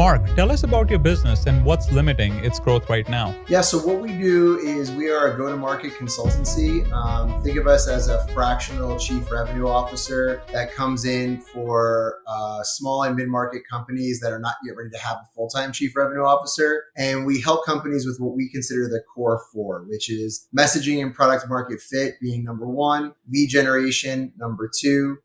Mark, tell us about your business and what's limiting its growth right now. Yeah, so what we do is we are a go-to-market consultancy. Think of us as a fractional chief revenue officer that comes in for small and mid-market companies that are not yet ready to have a full-time chief revenue officer. And we help companies with what we consider the core four, which is messaging and product market fit being number one, lead generation, number two,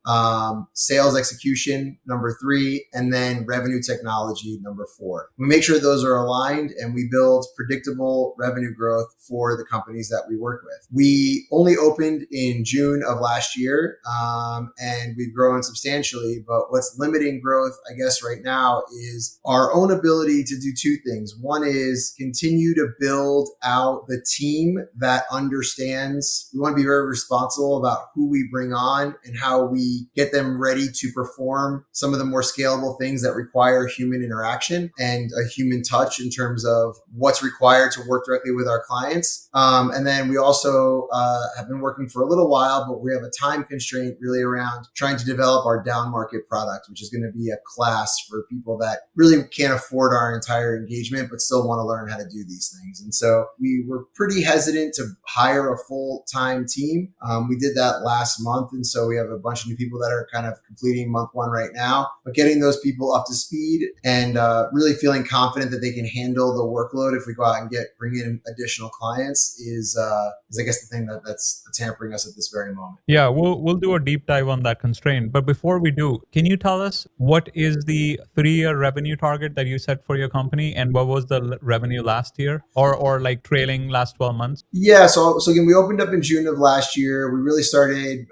sales execution, number three, and then revenue technology, number four. We make sure those are aligned and we build predictable revenue growth for the companies that we work with. We only opened in June of last year, and we've grown substantially. But what's limiting growth, I guess, right now is our own ability to do two things. One is continue to build out the team that understands. We want to be very responsible about who we bring on and how we get them ready to perform some of the more scalable things that require human interaction and a human touch in terms of what's required to work directly with our clients. And then we also have been working for a little while, but we have a time constraint really around trying to develop our down market product, which is going to be a class for people that really can't afford our entire engagement, but still want to learn how to do these things. And so we were pretty hesitant to hire a full-time team. We did that last month. And so we have a bunch of new people that are kind of completing month one right now, but getting those people up to speed and really feeling confident that they can handle the workload if we go out and bring in additional clients is I guess the thing that's hampering us at this very moment. Yeah, we'll do a deep dive on that constraint. But before we do, can you tell us what is the 3-year revenue target that you set for your company, and what was the revenue last year, or like trailing last 12 months? Yeah, so again, we opened up in June of last year. We really started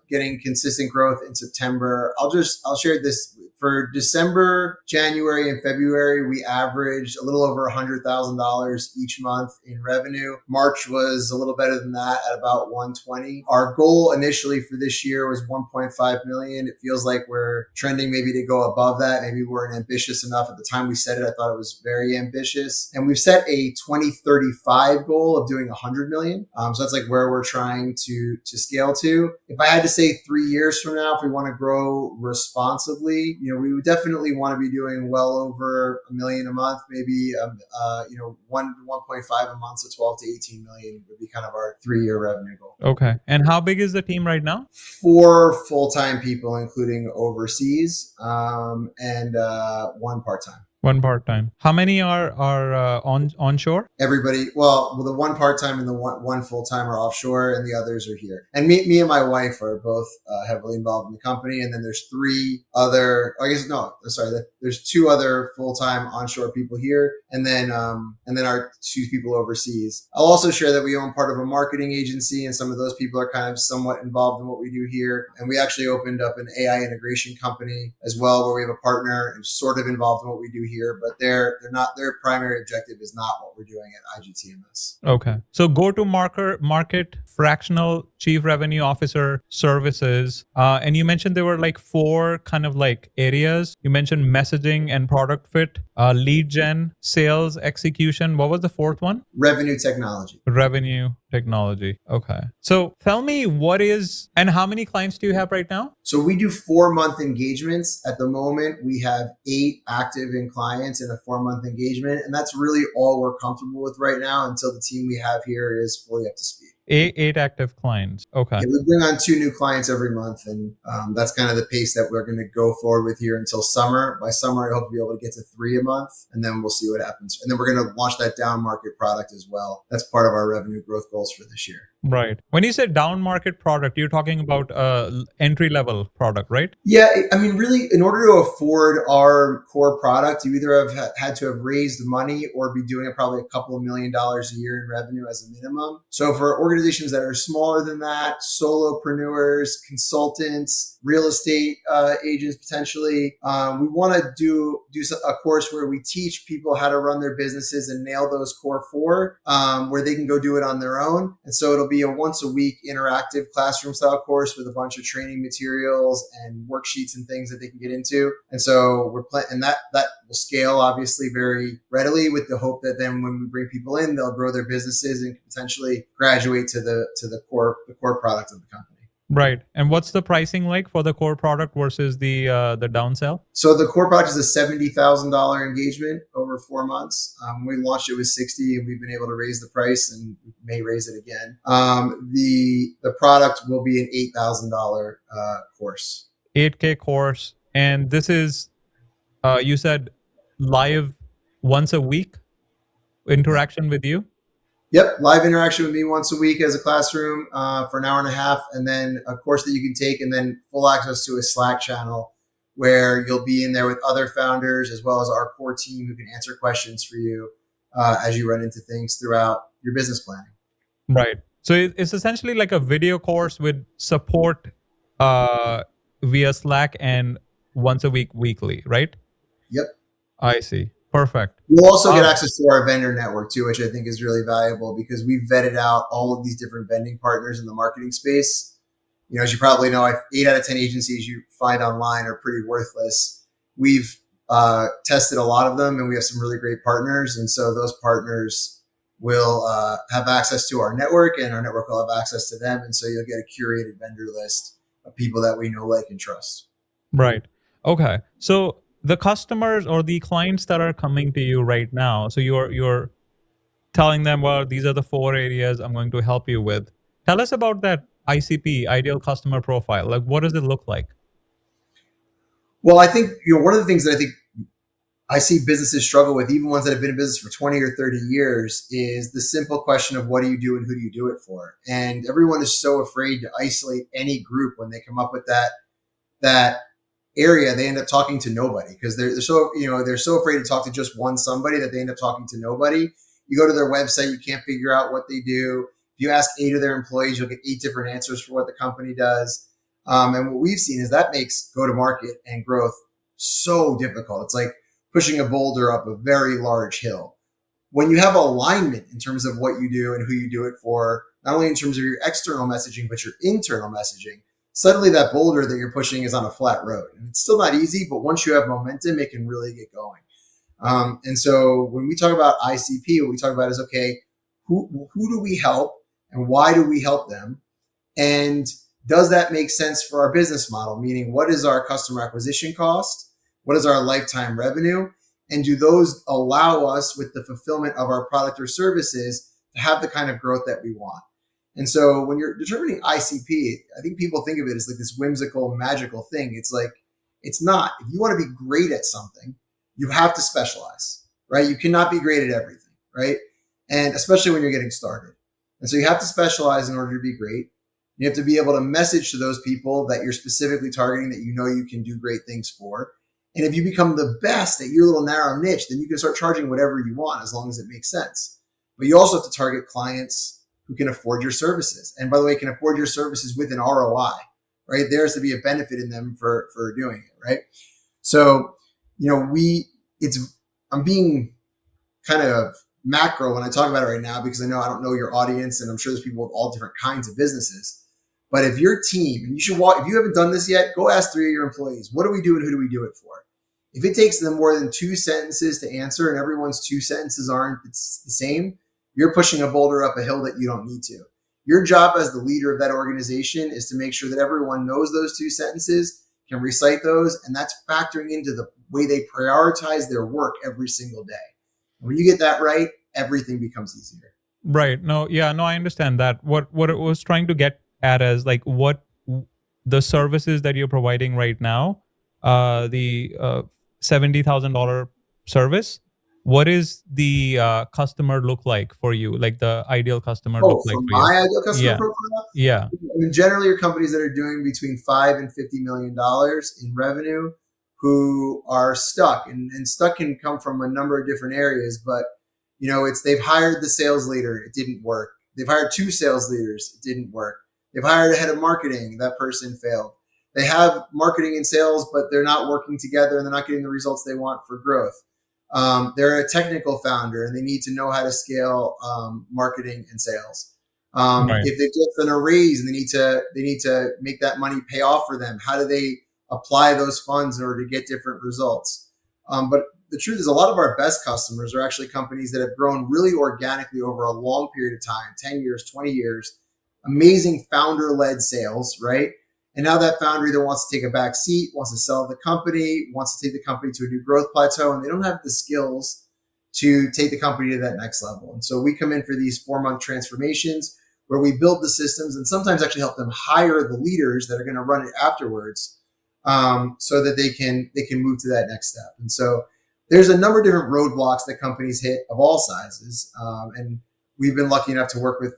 getting consistent growth in September. I'll share this. For December, January, and February, we averaged a little over $100,000 each month in revenue. March was a little better than that at about 120. Our goal initially for this year was 1.5 million. It feels like we're trending maybe to go above that. Maybe we weren't ambitious enough at the time we said it. I thought it was very ambitious. And we've set a 2035 goal of doing 100 million. So that's like where we're trying to scale to. If I had to say 3 years from now, if we want to grow responsibly, we would definitely want to be doing well over $1 million a month, maybe, 1 to 1.5 a month. So 12 to 18 million would be kind of our 3-year revenue goal. Okay. And how big is the team right now? 4 full-time people, including overseas, and 1 part-time. 1 part-time. How many are onshore? Everybody. Well, the 1 part-time and the one full-time are offshore, and the others are here. And me and my wife are both heavily involved in the company. And then there's 3 other. There's 2 other full-time onshore people here, and then our 2 people overseas. I'll also share that we own part of a marketing agency, and some of those people are kind of somewhat involved in what we do here. And we actually opened up an AI integration company as well, where we have a partner and sort of involved in what we do here, but they're not, their primary objective is not what we're doing at IGTMS. Okay. So go to market, fractional chief revenue officer services. And you mentioned there were like 4 kind of like areas. You mentioned messaging and product fit, lead gen, sales execution. What was the 4th one? Revenue technology. Revenue technology. Okay. So tell me and how many clients do you have right now? So we do 4-month engagements. At the moment, we have 8 active clients in a 4-month engagement. And that's really all we're comfortable with right now until the team we have here is fully up to speed. 8 active clients. Okay. Yeah, we bring on 2 new clients every month, and that's kind of the pace that we're going to go forward with here until summer. By summer, I hope to be able to get to 3 a month, and then we'll see what happens. And then we're going to launch that down market product as well. That's part of our revenue growth goals for this year. Right. When you say down market product, you're talking about entry level product, right? Yeah. I mean, really, in order to afford our core product, you either have had to have raised money or be doing probably a couple of $1 million a year in revenue as a minimum. So for organizations that are smaller than that, solopreneurs, consultants, real estate agents, potentially, we want to do a course where we teach people how to run their businesses and nail those core 4, where they can go do it on their own. And so it'll be a once a week interactive classroom style course with a bunch of training materials and worksheets and things that they can get into. And so that will scale obviously very readily, with the hope that then when we bring people in, they'll grow their businesses and potentially graduate to the core product of the company. Right. And what's the pricing like for the core product versus the downsell? So the core product is a $70,000 engagement over 4 months. We launched it with 60, and we've been able to raise the price, and we may raise it again. The product will be an $8,000 course. 8K course. And this is you said live once a week interaction with you? Yep, live interaction with me once a week as a classroom for an hour and a half, and then a course that you can take, and then full access to a Slack channel where you'll be in there with other founders as well as our core team who can answer questions for you as you run into things throughout your business planning. Right. So it's essentially like a video course with support via Slack and once a week weekly, right? Yep. I see. Perfect. You'll also get access to our vendor network too, which I think is really valuable because we've vetted out all of these different vending partners in the marketing space. You know, as you probably know, 8 out of 10 agencies you find online are pretty worthless. We've tested a lot of them, and we have some really great partners. And so those partners will have access to our network, and our network will have access to them. And so you'll get a curated vendor list of people that we know, like, and trust. Right. Okay. So the customers or the clients that are coming to you right now, so you're telling them, well, these are the 4 areas I'm going to help you with. Tell us about that ICP, ideal customer profile. Like, what does it look like? Well, I think, one of the things that I think I see businesses struggle with, even ones that have been in business for 20 or 30 years, is the simple question of what do you do and who do you do it for? And everyone is so afraid to isolate any group when they come up with that area. They end up talking to nobody because they're so afraid to talk to just one somebody that they end up talking to nobody. You go to their website, you can't figure out what they do. If you ask 8 of their employees, you'll get 8 different answers for what the company does. And what we've seen is that makes go-to-market and growth so difficult. It's like pushing a boulder up a very large hill. When you have alignment in terms of what you do and who you do it for, not only in terms of your external messaging, but your internal messaging, suddenly that boulder that you're pushing is on a flat road. And it's still not easy, but once you have momentum, it can really get going. And so when we talk about ICP, what we talk about is, okay, who do we help and why do we help them? And does that make sense for our business model? Meaning, what is our customer acquisition cost? What is our lifetime revenue? And do those allow us, with the fulfillment of our product or services, to have the kind of growth that we want? And so when you're determining ICP, I think people think of it as like this whimsical, magical thing. It's like, it's not. If you want to be great at something, you have to specialize, right? You cannot be great at everything, right? And especially when you're getting started. And so you have to specialize in order to be great. You have to be able to message to those people that you're specifically targeting, that you know you can do great things for. And if you become the best at your little narrow niche, then you can start charging whatever you want as long as it makes sense. But you also have to target clients who can afford your services. And by the way, can afford your services with an ROI, right? There's to be a benefit in them for doing it, right? So, I'm being kind of macro when I talk about it right now, because I don't know your audience, and I'm sure there's people with all different kinds of businesses. But if your team, and if you haven't done this yet, go ask 3 of your employees, what do we do and who do we do it for? If it takes them more than 2 sentences to answer, and everyone's 2 sentences aren't the same, you're pushing a boulder up a hill that you don't need to. Your job as the leader of that organization is to make sure that everyone knows those 2 sentences, can recite those, and that's factoring into the way they prioritize their work every single day. And when you get that right, everything becomes easier. Right. No, yeah, no, I understand that. What it was trying to get at is like what the services that you're providing right now, the $70,000 service, what is the customer look like for you? Like the ideal customer look like for for you? my ideal customer Yeah. profile? Yeah. I mean, generally, are companies that are doing between $5 and $50 million in revenue who are stuck. And stuck can come from a number of different areas, but they've hired the sales leader, it didn't work. They've hired 2 sales leaders, it didn't work. They've hired a head of marketing, that person failed. They have marketing and sales, but they're not working together and they're not getting the results they want for growth. They're a technical founder and they need to know how to scale marketing and sales. Right. If they've just done a raise and they need to make that money pay off for them, how do they apply those funds in order to get different results? But the truth is, a lot of our best customers are actually companies that have grown really organically over a long period of time, 10 years, 20 years, amazing founder-led sales, right? And now that founder either wants to take a back seat, wants to sell the company, wants to take the company to a new growth plateau, and they don't have the skills to take the company to that next level. And so we come in for these 4-month transformations where we build the systems and sometimes actually help them hire the leaders that are going to run it afterwards, so that they can move to that next step. And so there's a number of different roadblocks that companies hit of all sizes, and we've been lucky enough to work with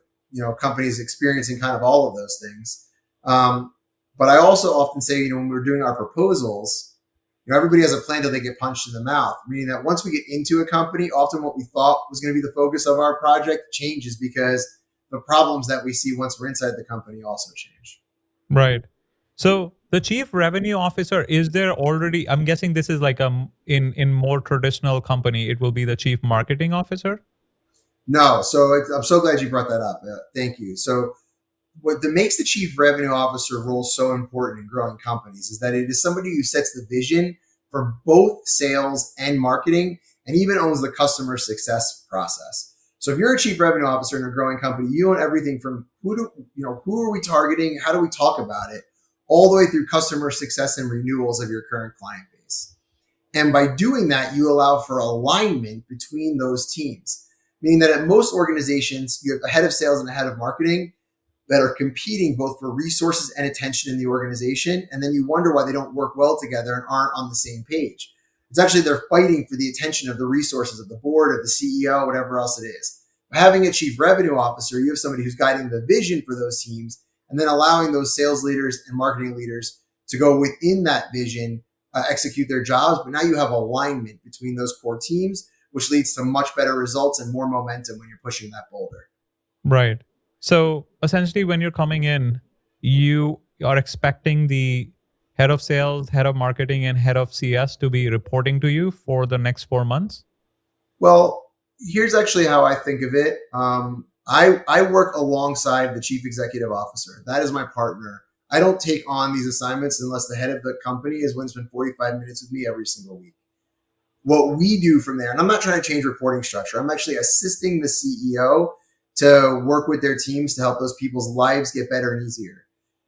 companies experiencing kind of all of those things. But I also often say, when we're doing our proposals, everybody has a plan till they get punched in the mouth, meaning that once we get into a company, often what we thought was going to be the focus of our project changes because the problems that we see once we're inside the company also change. Right. So the chief revenue officer, is there already, I'm guessing this is like in more traditional company, it will be the chief marketing officer? No. So I'm so glad you brought that up. Thank you. So what makes the chief revenue officer role so important in growing companies is that it is somebody who sets the vision for both sales and marketing and even owns the customer success process. So if you're a chief revenue officer in a growing company, you own everything from who are we targeting? How do we talk about it? All the way through customer success and renewals of your current client base. And by doing that, you allow for alignment between those teams, meaning that at most organizations, you have a head of sales and a head of marketing that are competing both for resources and attention in the organization. And then you wonder why they don't work well together and aren't on the same page. It's actually they're fighting for the attention of the resources of the board, of the CEO, whatever else it is. By having a chief revenue officer, you have somebody who's guiding the vision for those teams and then allowing those sales leaders and marketing leaders to go within that vision, execute their jobs. But now you have alignment between those core teams, which leads to much better results and more momentum when you're pushing that boulder. Right. So essentially, when you're coming in, you are expecting the head of sales, head of marketing, and head of CS to be reporting to you for the next 4 months? Well, here's actually how I think of it. I work alongside the chief executive officer. That is my partner. I don't take on these assignments unless the head of the company is willing to spend 45 minutes with me every single week. What we do from there, and I'm not trying to change reporting structure. I'm actually assisting the CEO to work with their teams to help those people's lives get better and easier.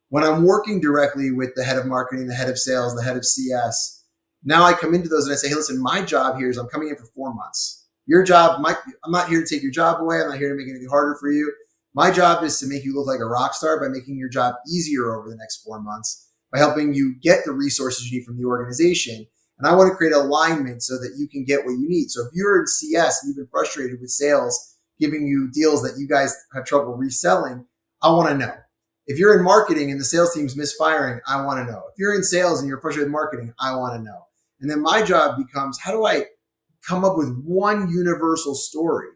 When I'm working directly with the head of marketing, the head of sales, the head of CS, now I come into those and I say, hey, listen, my job here is I'm coming in for 4 months. Your job I'm not here to take your job away. I'm not here to make anything harder for you. My job is to make you look like a rock star by making your job easier over the next 4 months, by helping you get the resources you need from the organization. And I want to create alignment so that you can get what you need. So if you're in CS and you've been frustrated with sales giving you deals that you guys have trouble reselling, I want to know. If you're in marketing and the sales team's misfiring, I want to know. If you're in sales and you're frustrated with marketing, I want to know. And then my job becomes, how do I come up with one universal story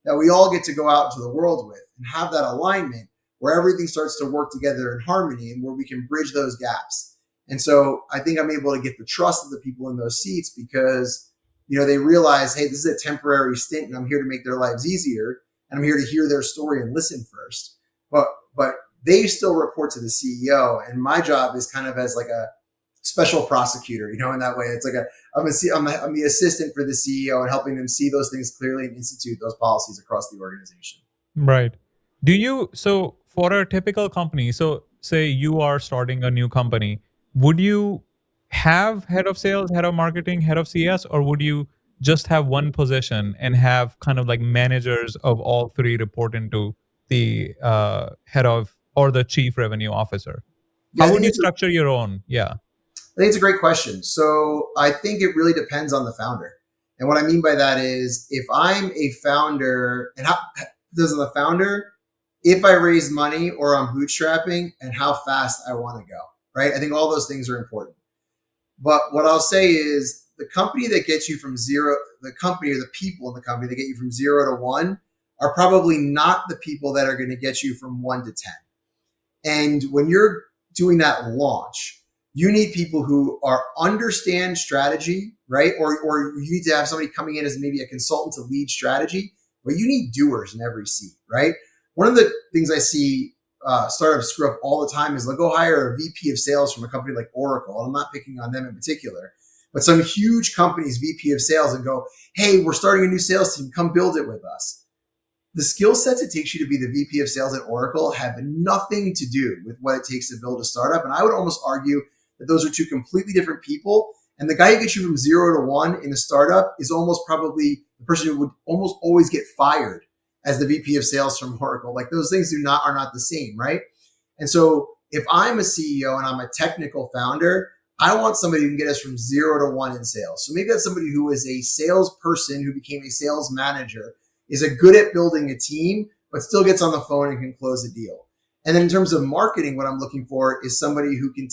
that we all get to go out into the world with and have that alignment where everything starts to work together in harmony and where we can bridge those gaps. And so I think I'm able to get the trust of the people in those seats because, they realize, hey, this is a temporary stint and I'm here to make their lives easier. And I'm here to hear their story and listen first. But they still report to the CEO. And my job is kind of as like a special prosecutor, in that way. It's like I'm the assistant for the CEO and helping them see those things clearly and institute those policies across the organization. Right. So for a typical company, so say you are starting a new company, would you have head of sales, head of marketing, head of CS, or would you just have one position and have kind of like managers of all three report into the head of or the chief revenue officer? How would you structure your own? Yeah. I think it's a great question. So I think it really depends on the founder. And what I mean by that is if I'm a founder and how does the founder, if I raise money or I'm bootstrapping and how fast I want to go, right? I think all those things are important. But what I'll say is the company that gets you from zero, the company or the people in the company that get you from 0 to 1 are probably not the people that are going to get you from 1 to 10. And when you're doing that launch, you need people who understand strategy, right? Or you need to have somebody coming in as maybe a consultant to lead strategy, but you need doers in every seat, right? One of the things I see startups screw up all the time is they'll go hire a VP of sales from a company like Oracle. And I'm not picking on them in particular, but some huge companies, VP of sales, and go, hey, we're starting a new sales team. Come build it with us. the skill sets it takes you to be the VP of sales at Oracle have nothing to do with what it takes to build a startup. And I would almost argue that those are two completely different people. And the guy who gets you from 0 to 1 in a startup is almost probably the person who would almost always get fired as the VP of sales from Oracle. Like those things are not the same, right? And so if I'm a CEO and I'm a technical founder, I want somebody who can get us from 0 to 1 in sales. So maybe that's somebody who is a salesperson who became a sales manager, is a good at building a team, but still gets on the phone and can close a deal. And then in terms of marketing, what I'm looking for is somebody who can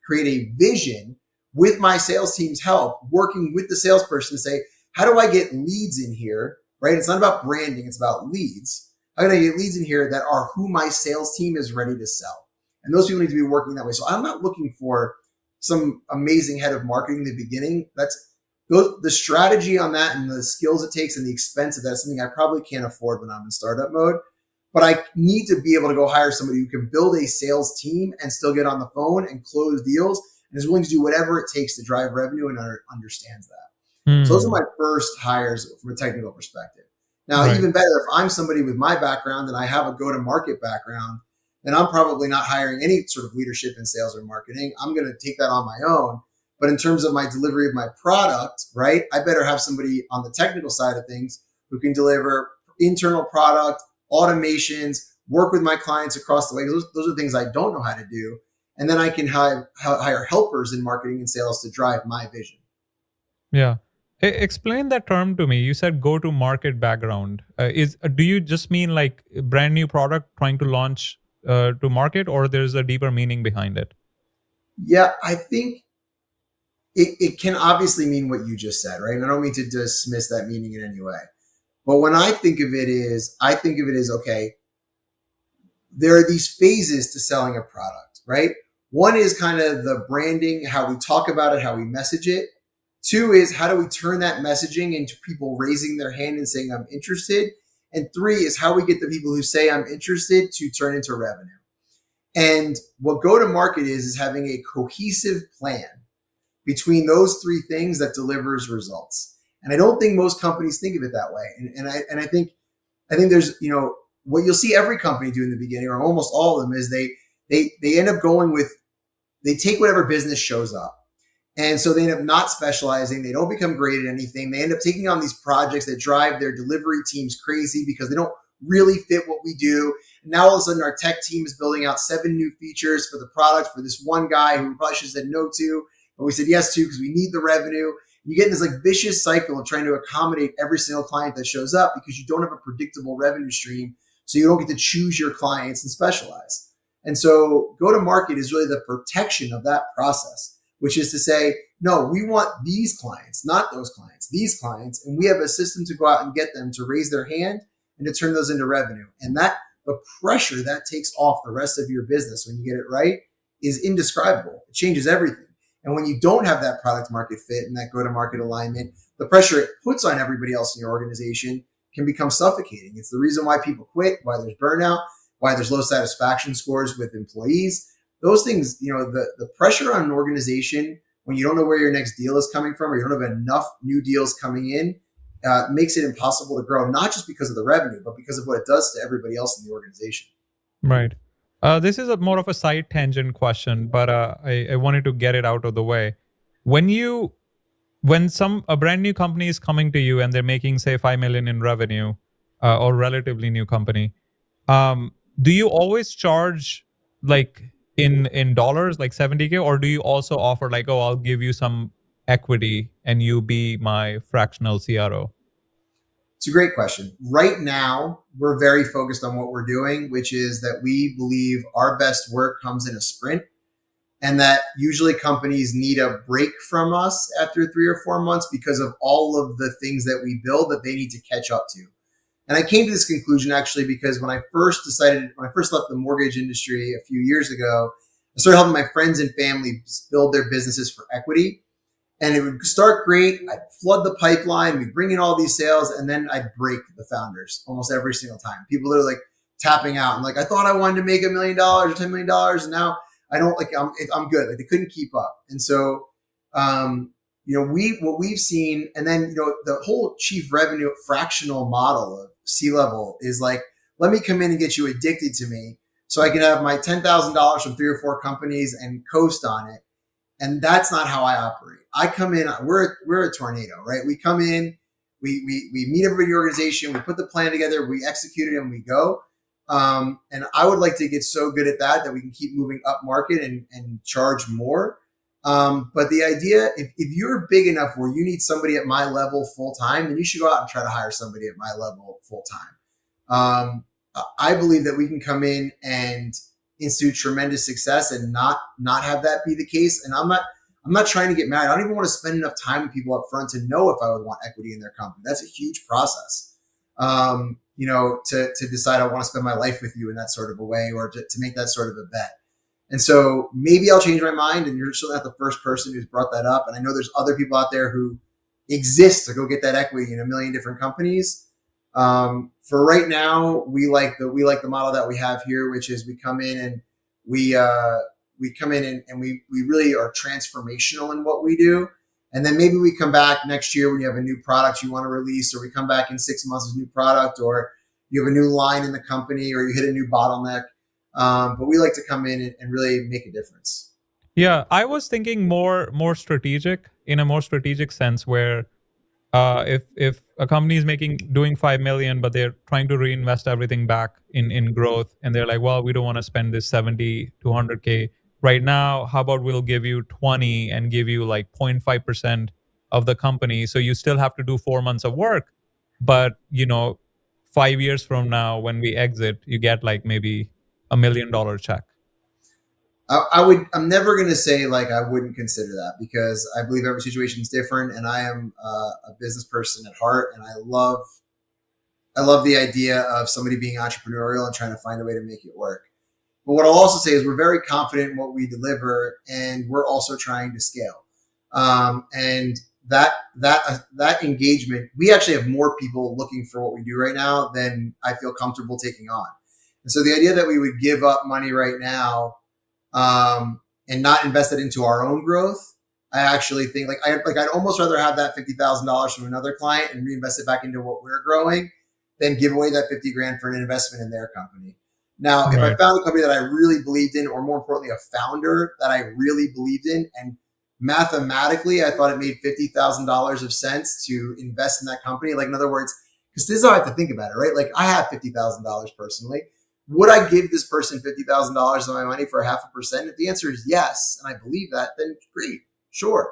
create a vision with my sales team's help, working with the salesperson to say, how do I get leads in here, right? It's not about branding, it's about leads. How can I get leads in here that are who my sales team is ready to sell? And those people need to be working that way. So I'm not looking for some amazing head of marketing in the beginning. The strategy on that and the skills it takes and the expense of that is something I probably can't afford when I'm in startup mode. But I need to be able to go hire somebody who can build a sales team and still get on the phone and close deals and is willing to do whatever it takes to drive revenue and understands that. So those are my first hires from a technical perspective. Now, Right. even better, if I'm somebody with my background and I have a go-to-market background, then I'm probably not hiring any sort of leadership in sales or marketing. I'm going to take that on my own. But in terms of my delivery of my product, right, I better have somebody on the technical side of things who can deliver internal product, automations, work with my clients across the way. Those are things I don't know how to do. And then I can hire helpers in marketing and sales to drive my vision. Yeah. Explain that term to me. You said go to market background. Do you just mean like a brand new product trying to launch to market, or there's a deeper meaning behind it? Yeah, I think it can obviously mean what you just said, right? And I don't mean to dismiss that meaning in any way. But when I think of it as, okay, there are these phases to selling a product, right? One is kind of the branding, how we talk about it, how we message it. Two is how do we turn that messaging into people raising their hand and saying, I'm interested. And three is how we get the people who say I'm interested to turn into revenue. And what go-to-market is having a cohesive plan between those three things that delivers results. And I don't think most companies think of it that way. And I think there's, what you'll see every company do in the beginning, or almost all of them, is they end up going with, they take whatever business shows up. And so they end up not specializing. They don't become great at anything. They end up taking on these projects that drive their delivery teams crazy because they don't really fit what we do. And now all of a sudden our tech team is building out 7 new features for the product for this one guy who we probably should have said no to, but we said yes to because we need the revenue. You get in this like vicious cycle of trying to accommodate every single client that shows up because you don't have a predictable revenue stream. So you don't get to choose your clients and specialize. And so go to market is really the protection of that process, which is to say, no, we want these clients, not those clients, these clients. And we have a system to go out and get them to raise their hand and to turn those into revenue. And that the pressure that takes off the rest of your business when you get it right is indescribable. It changes everything. And when you don't have that product market fit and that go-to-market alignment, the pressure it puts on everybody else in your organization can become suffocating. It's the reason why people quit, why there's burnout, why there's low satisfaction scores with employees. Those things, the pressure on an organization when you don't know where your next deal is coming from or you don't have enough new deals coming in, makes it impossible to grow, not just because of the revenue, but because of what it does to everybody else in the organization. Right. This is more of a side tangent question, but I wanted to get it out of the way. When a brand new company is coming to you and they're making say 5 million in revenue, or relatively new company, do you always charge like in dollars, like 70K, or do you also offer like, oh, I'll give you some equity and you be my fractional CRO? It's a great question. Right now, we're very focused on what we're doing, which is that we believe our best work comes in a sprint, and that usually companies need a break from us after 3 or 4 months because of all of the things that we build that they need to catch up to. And I came to this conclusion actually because when I first left the mortgage industry a few years ago, I started helping my friends and family build their businesses for equity. And it would start great. I'd flood the pipeline. We'd bring in all these sales, and then I'd break the founders almost every single time. People are like tapping out and like, I thought I wanted to make $1 million or $10 million, and now I don't. Like I'm good. Like they couldn't keep up. And so, what we've seen, and then the whole chief revenue fractional model of C-level is like, let me come in and get you addicted to me, so I can have my $10,000 from 3 or 4 companies and coast on it. And that's not how I operate. I come in, we're a tornado, right? We come in, we meet everybody in the organization, we put the plan together, we execute it, and we go. And I would like to get so good at that we can keep moving up market and charge more. But the idea, if you're big enough where you need somebody at my level full time, then you should go out and try to hire somebody at my level full time. I believe that we can come in and institute tremendous success and not have that be the case. And I'm not trying to get married. I don't even want to spend enough time with people up front to know if I would want equity in their company. That's a huge process. To decide I want to spend my life with you in that sort of a way, or to make that sort of a bet. And so maybe I'll change my mind, and you're still not the first person who's brought that up. And I know there's other people out there who exist to go get that equity in a million different companies. For right now, we like the model that we have here, which is we come in and we really are transformational in what we do. And then maybe we come back next year when you have a new product you want to release, or we come back in 6 months with a new product, or you have a new line in the company, or you hit a new bottleneck. But we like to come in and really make a difference. Yeah, I was thinking more strategic, in a more strategic sense, where if a company is doing 5 million, but they're trying to reinvest everything back in growth, and they're like, well, we don't want to spend this 70 to 100K right now. How about we'll give you 20 and give you like 0.5% of the company, so you still have to do 4 months of work, but 5 years from now when we exit, you get like maybe $1 million check. I'm never going to say like I wouldn't consider that, because I believe every situation is different, and I am a business person at heart, and I love the idea of somebody being entrepreneurial and trying to find a way to make it work. But what I'll also say is we're very confident in what we deliver, and we're also trying to scale. And that engagement, we actually have more people looking for what we do right now than I feel comfortable taking on. And so the idea that we would give up money right now and not invest it into our own growth, I actually think I'd almost rather have that $50,000 from another client and reinvest it back into what we're growing than give away that 50 grand for an investment in their company. Now, if I found a company that I really believed in, or more importantly, a founder that I really believed in, and mathematically I thought it made $50,000 of sense to invest in that company, like in other words, because this is how I have to think about it, right? Like I have $50,000 personally. Would I give this person $50,000 of my money for 0.5%? If the answer is yes, and I believe that, then great, sure.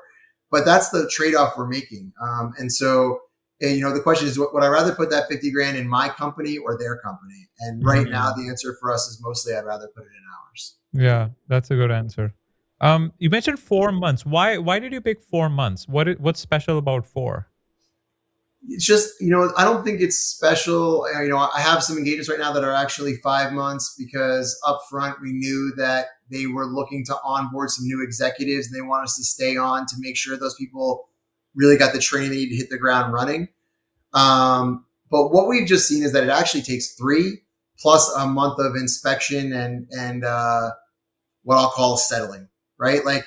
But that's the trade-off we're making. And so, the question is, would I rather put that 50 grand in my company or their company? And right now, the answer for us is mostly I'd rather put it in ours. Yeah, that's a good answer. You mentioned 4 months. Why did you pick 4 months? What's special about 4? It's just, I don't think it's special. I have some engagements right now that are actually 5 months, because up front we knew that they were looking to onboard some new executives, and they want us to stay on to make sure those people really got the training they need to hit the ground running. But what we've just seen is that it actually takes 3 plus a month of inspection and what I'll call settling, right? Like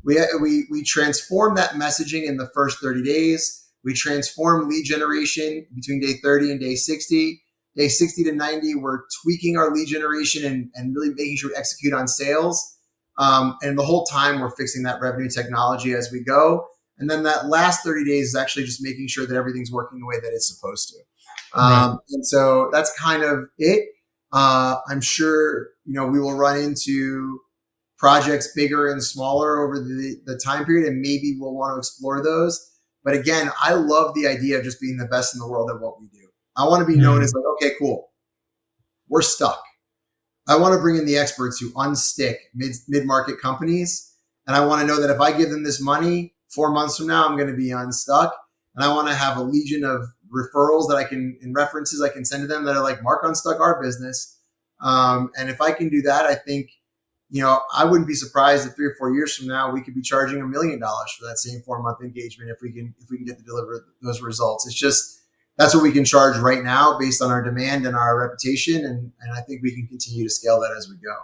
we transform that messaging in the first 30 days. We transform lead generation between day 30 and day 60. Day 60 to 90, we're tweaking our lead generation and really making sure we execute on sales. And the whole time we're fixing that revenue technology as we go. And then that last 30 days is actually just making sure that everything's working the way that it's supposed to. And so that's kind of it. I'm sure, we will run into projects bigger and smaller over the time period, and maybe we'll want to explore those. But again, I love the idea of just being the best in the world at what we do. I want to be known as like, okay, cool, we're stuck. I want to bring in the experts who unstick mid-market companies. And I want to know that if I give them this money 4 months from now, I'm going to be unstuck. And I want to have a legion of referrals that and references I can send to them that are like, Mark unstuck our business. And if I can do that, I think, I wouldn't be surprised if 3 or 4 years from now, we could be charging $1 million for that same 4-month engagement if we can get to deliver those results. It's just, that's what we can charge right now based on our demand and our reputation. And I think we can continue to scale that as we go.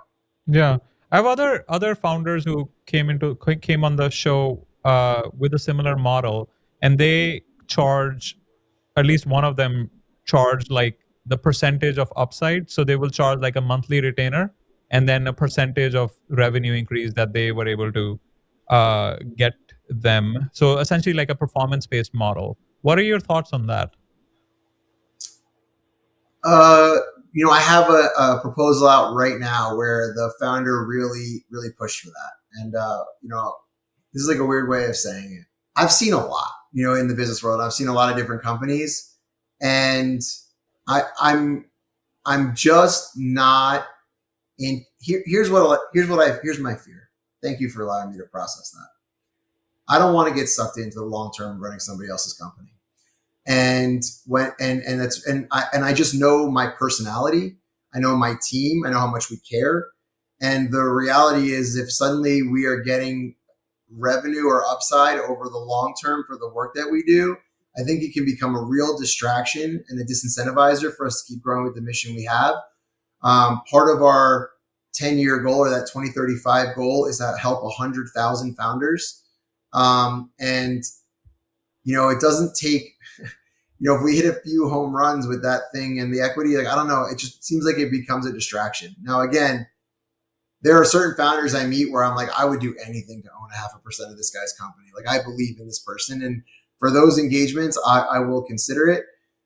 Yeah. I have other founders who came on the show with a similar model, and they charge, at least one of them charge like the percentage of upside. So they will charge like a monthly retainer and then a percentage of revenue increase that they were able to get them. So essentially like a performance based model. What are your thoughts on that? Uh, I have a proposal out right now where the founder really, really pushed for that. And, this is like a weird way of saying it. I've seen a lot, in the business world. I've seen a lot of different companies, and I'm just not in here. Here's my fear. Thank you for allowing me to process that. I don't want to get sucked into the long term running somebody else's company. And I just know my personality. I know my team. I know how much we care. And the reality is, if suddenly we are getting revenue or upside over the long term for the work that we do, I think it can become a real distraction and a disincentivizer for us to keep growing with the mission we have. Part of our 10-year goal, or that 2035 goal, is to help 100,000 founders. And it doesn't take, if we hit a few home runs with that thing and the equity, like, I don't know, it just seems like it becomes a distraction. Now, again, there are certain founders I meet where I'm like, I would do anything to own 0.5% of this guy's company. Like, I believe in this person. And for those engagements, I will consider it.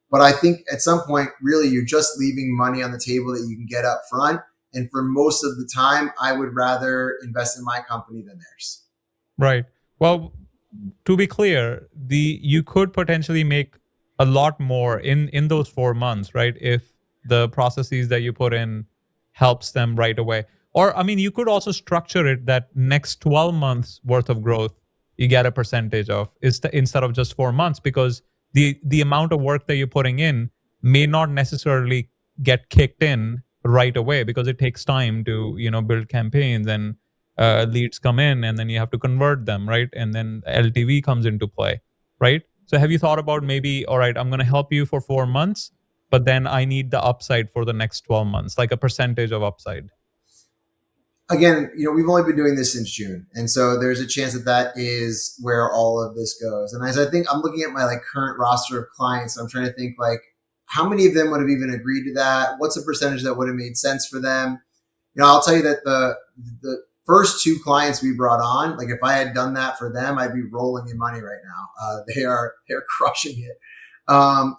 But I think at some point, really, you're just leaving money on the table that you can get up front. And for most of the time, I would rather invest in my company than theirs. Right. Well, to be clear, you could potentially make a lot more in those 4 months, right? If the processes that you put in helps them right away. Or, I mean, you could also structure it that next 12 months worth of growth, you get a percentage of, instead of just 4 months, because the amount of work that you're putting in may not necessarily get kicked in right away, because it takes time to, build campaigns, and leads come in, and then you have to convert them, right? And then LTV comes into play, right? So have you thought about, maybe, all right, I'm going to help you for 4 months, but then I need the upside for the next 12 months, like a percentage of upside? Again, we've only been doing this since June. And so there's a chance that is where all of this goes. And as I think I'm looking at my current roster of clients, I'm trying to think how many of them would have even agreed to that? What's a percentage that would have made sense for them? I'll tell you that the first 2 clients we brought on, if I had done that for them, I'd be rolling in money right now. They're crushing it.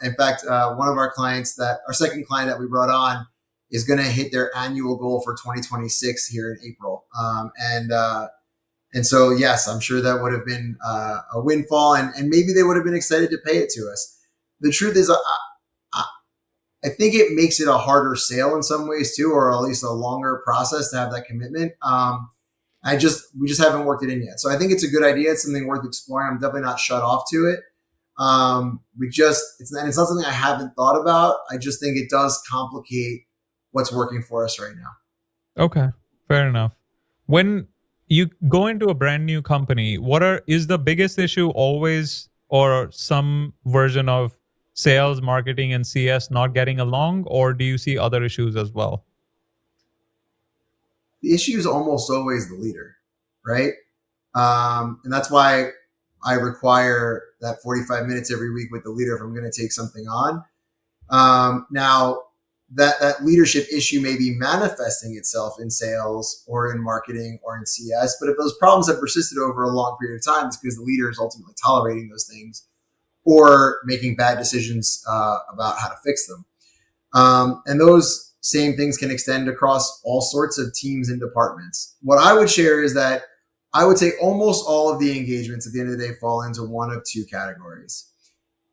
In fact, one of our clients, our second client that we brought on, is going to hit their annual goal for 2026 here in April. And so, yes, I'm sure that would have been a windfall, and maybe they would have been excited to pay it to us. The truth is, I think it makes it a harder sale in some ways too, or at least a longer process to have that commitment. We just haven't worked it in yet. So I think it's a good idea. It's something worth exploring. I'm definitely not shut off to it. It's not something I haven't thought about. I just think it does complicate what's working for us right now. Okay, fair enough. When you go into a brand new company, is the biggest issue always, or some version of sales, marketing, and CS not getting along, or do you see other issues as well? The issue is almost always the leader, right? And that's why I require that 45 minutes every week with the leader if I'm going to take something on. Now, that leadership issue may be manifesting itself in sales or in marketing or in CS. But if those problems have persisted over a long period of time, it's because the leader is ultimately tolerating those things or making bad decisions about how to fix them. And those same things can extend across all sorts of teams and departments. What I would share is that I would say almost all of the engagements at the end of the day fall into one of 2 categories.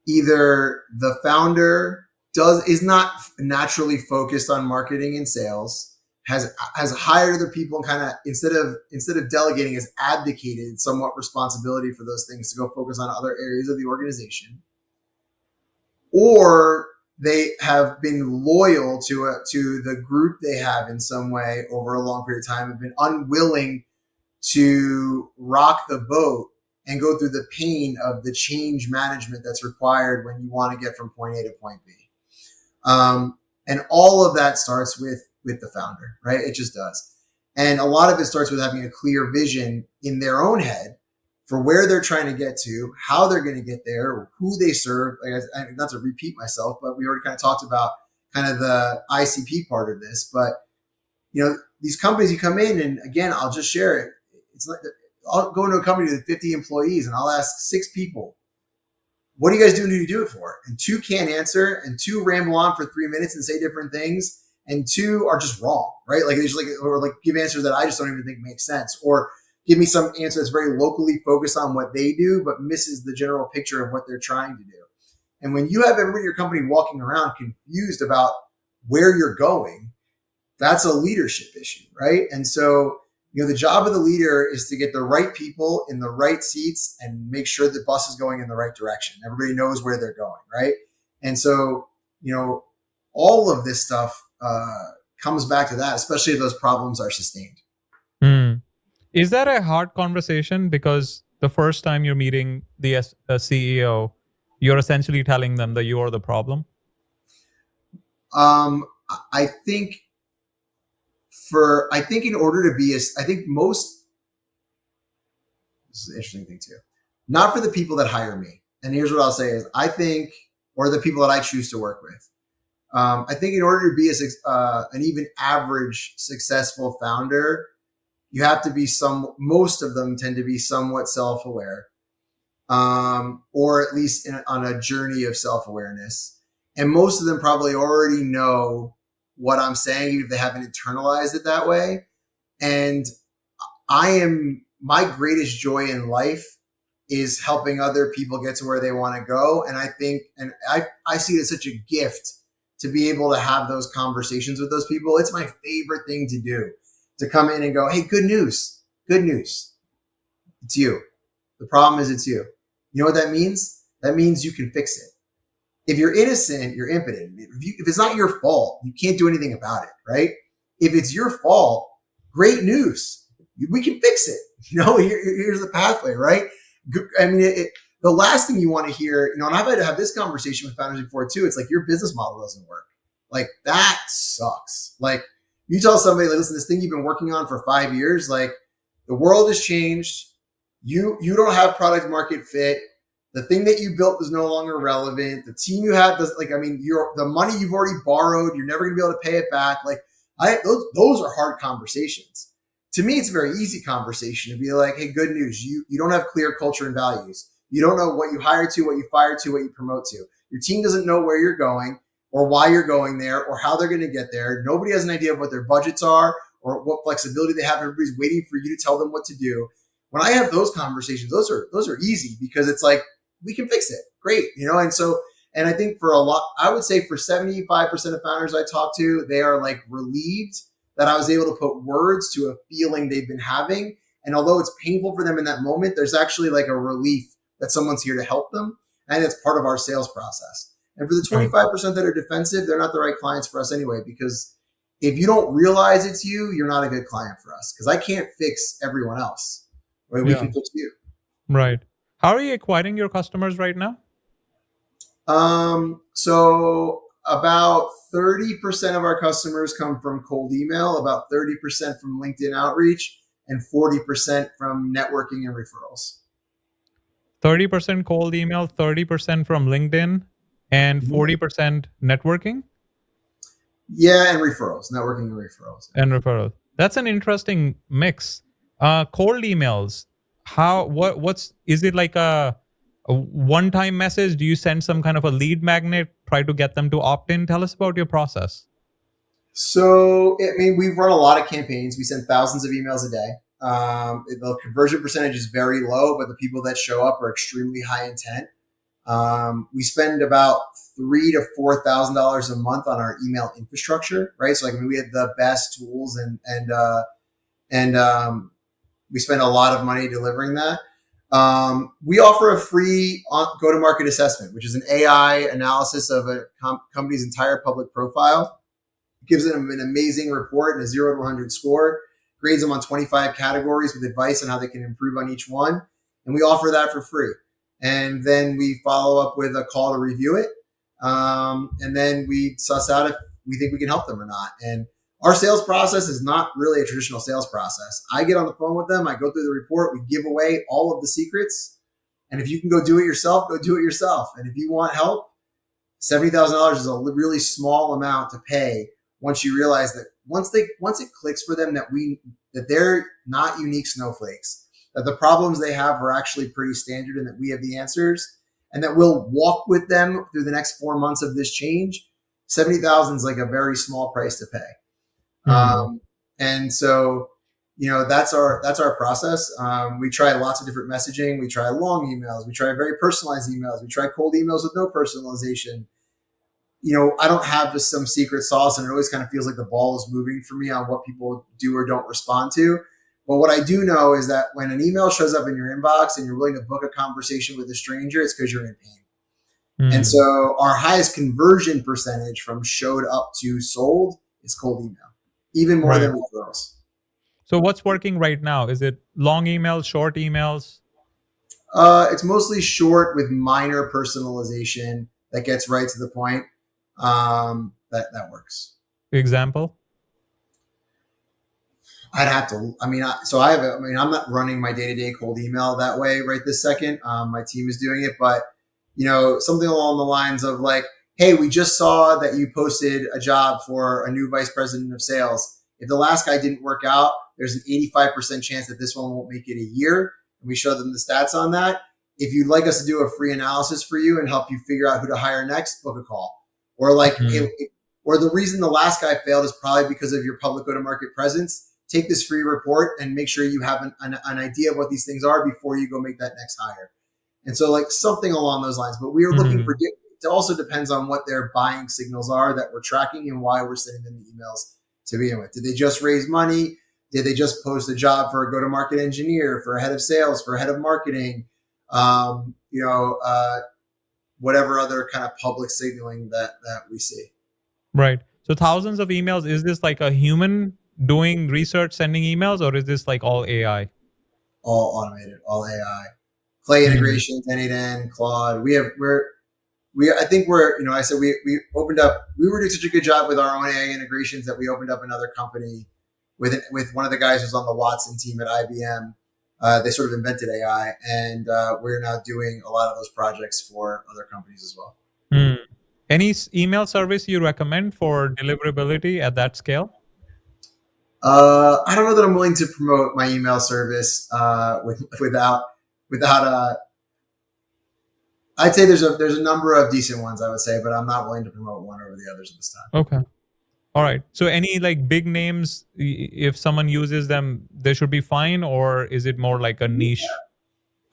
Either the founder is not naturally focused on marketing and sales, has hired other people, and kind of instead of delegating, has abdicated somewhat responsibility for those things to go focus on other areas of the organization, or they have been loyal to the group they have in some way over a long period of time, have been unwilling to rock the boat and go through the pain of the change management that's required when you want to get from point A to point B. And all of that starts with the founder, right? It just does. And a lot of it starts with having a clear vision in their own head for where they're trying to get to, how they're going to get there, who they serve. Like not to repeat myself, but we already kind of talked about kind of the ICP part of this. But these companies, you come in, and again, I'll just share it. It's like I'll go into a company with 50 employees, and I'll ask 6 people, "What are you guys doing? Who do you do it for?" And 2 can't answer, and 2 ramble on for 3 minutes and say different things, and 2 are just wrong, right? Like they just or give answers that I just don't even think make sense, or give me some answer that's very locally focused on what they do, but misses the general picture of what they're trying to do. And when you have everybody in your company walking around confused about where you're going, that's a leadership issue, right? And so, the job of the leader is to get the right people in the right seats and make sure the bus is going in the right direction. Everybody knows where they're going, right? And so, all of this stuff comes back to that, especially if those problems are sustained. Is that a hard conversation? Because the first time you're meeting the CEO, you're essentially telling them that you are the problem? I think in order to be this is an interesting thing too, not for the people that hire me. And here's what I'll say is or the people that I choose to work with. I think in order to be an even average successful founder, you have to be most of them tend to be somewhat self-aware, or at least on a journey of self-awareness. And most of them probably already know what I'm saying, even if they haven't internalized it that way. And my greatest joy in life is helping other people get to where they want to go. And I see it as such a gift to be able to have those conversations with those people. It's my favorite thing to do, to come in and go, "Hey, good news. It's you. The problem is it's you." You know what that means? That means you can fix it. If you're innocent, you're impotent. If it's not your fault, you can't do anything about it, right? If it's your fault, great news. We can fix it. Here's the pathway, right? I mean, the last thing you want to hear, and I've had to have this conversation with founders before too. It's like, your business model doesn't work. Like, that sucks. Like, you tell somebody, like, listen, this thing you've been working on for 5 years, like, the world has changed. You don't have product market fit. The thing that you built is no longer relevant. The team you have does, the money you've already borrowed, you're never going to be able to pay it back. Like, those are hard conversations. To me, it's a very easy conversation to be like, "Hey, good news. You don't have clear culture and values. You don't know what you hire to, what you fire to, what you promote to. Your team doesn't know where you're going or why you're going there or how they're going to get there. Nobody has an idea of what their budgets are or what flexibility they have. Everybody's waiting for you to tell them what to do." When I have those conversations, those are easy, because it's like, we can fix it. Great. And I think I would say for 75% of founders I talk to, they are like relieved that I was able to put words to a feeling they've been having. And although it's painful for them in that moment, there's actually like a relief that someone's here to help them. And it's part of our sales process. And for the 25% that are defensive, they're not the right clients for us anyway, because if you don't realize it's you, you're not a good client for us, because I can't fix everyone else. Right? We can fix you. Right. How are you acquiring your customers right now? So about 30% of our customers come from cold email, about 30% from LinkedIn outreach, and 40% from networking and referrals. 30% cold email, 30% from LinkedIn, and 40% networking? Yeah, and referrals, networking and referrals. And referrals. That's an interesting mix. Cold emails, is it like a one-time message? Do you send some kind of a lead magnet, try to get them to opt in? Tell us about your process. So, we've run a lot of campaigns. We send thousands of emails a day. The conversion percentage is very low, but the people that show up are extremely high intent. We spend about $3,000 to $4,000 a month on our email infrastructure, right? So we have the best tools and we spend a lot of money delivering that. We offer a free go-to-market assessment, which is an AI analysis of a company's entire public profile. It gives them an amazing report and a 0 to 100 score, grades them on 25 categories with advice on how they can improve on each one. And we offer that for free. And then we follow up with a call to review it. And then we suss out if we think we can help them or not. And Our sales process is not really a traditional sales process. I get on the phone with them. I go through the report. We give away all of the secrets. And if you can go do it yourself, go do it yourself. And if you want help, $70,000 is a really small amount to pay once you realize that once it clicks for them that they're not unique snowflakes, that the problems they have are actually pretty standard and that we have the answers, and that we'll walk with them through the next 4 months of this change. 70,000 is like a very small price to pay. And so, that's our process. We try lots of different messaging. We try long emails. We try very personalized emails. We try cold emails with no personalization. I don't have just some secret sauce, and it always kind of feels like the ball is moving for me on what people do or don't respond to. But what I do know is that when an email shows up in your inbox and you're willing to book a conversation with a stranger, it's because you're in pain. And so our highest conversion percentage from showed up to sold is cold email, even more than referrals. So what's working right now? Is it long emails, short emails? It's mostly short with minor personalization that gets right to the point. That works. Example? I'd have to. I'm not running my day-to-day cold email that way right this second. My team is doing it, but something along the lines of like, hey, we just saw that you posted a job for a new vice president of sales. If the last guy didn't work out, there's an 85% chance that this one won't make it a year. And we show them the stats on that. If you'd like us to do a free analysis for you and help you figure out who to hire next, book a call. Or like, or the reason the last guy failed is probably because of your public go-to-market presence. Take this free report and make sure you have an idea of what these things are before you go make that next hire. And so like something along those lines. But we are looking for, it also depends on what their buying signals are that we're tracking and why we're sending them the emails to begin with. Did they just raise money? Did they just post a job for a go-to-market engineer, for a head of sales, for a head of marketing? Whatever other kind of public signaling that we see. Right. So thousands of emails. Is this like a human doing research, sending emails, or is this like all AI? All automated, all AI. Clay integrations, N8N, Claude. We were doing such a good job with our own AI integrations that we opened up another company with one of the guys who's on the Watson team at IBM. They sort of invented AI, and we're now doing a lot of those projects for other companies as well. Any email service you recommend for deliverability at that scale? I don't know that I'm willing to promote my email service without. I'd say there's a number of decent ones, I would say, but I'm not willing to promote one over the others at this time. Okay. All right. So any like big names, if someone uses them, they should be fine, or is it more like a niche?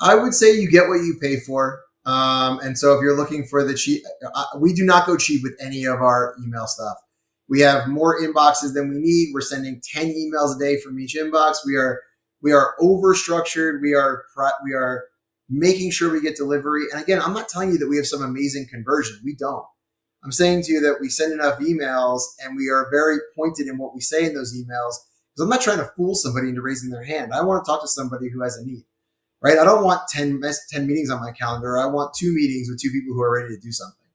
I would say you get what you pay for. And so if you're looking for the cheap, we do not go cheap with any of our email stuff. We have more inboxes than we need. We're sending 10 emails a day from each inbox. We are over structured. We are making sure we get delivery. And again, I'm not telling you that we have some amazing conversion. We don't. I'm saying to you that we send enough emails and we are very pointed in what we say in those emails, because I'm not trying to fool somebody into raising their hand. I want to talk to somebody who has a need, right? I don't want 10 meetings on my calendar. I want 2 meetings with 2 people who are ready to do something.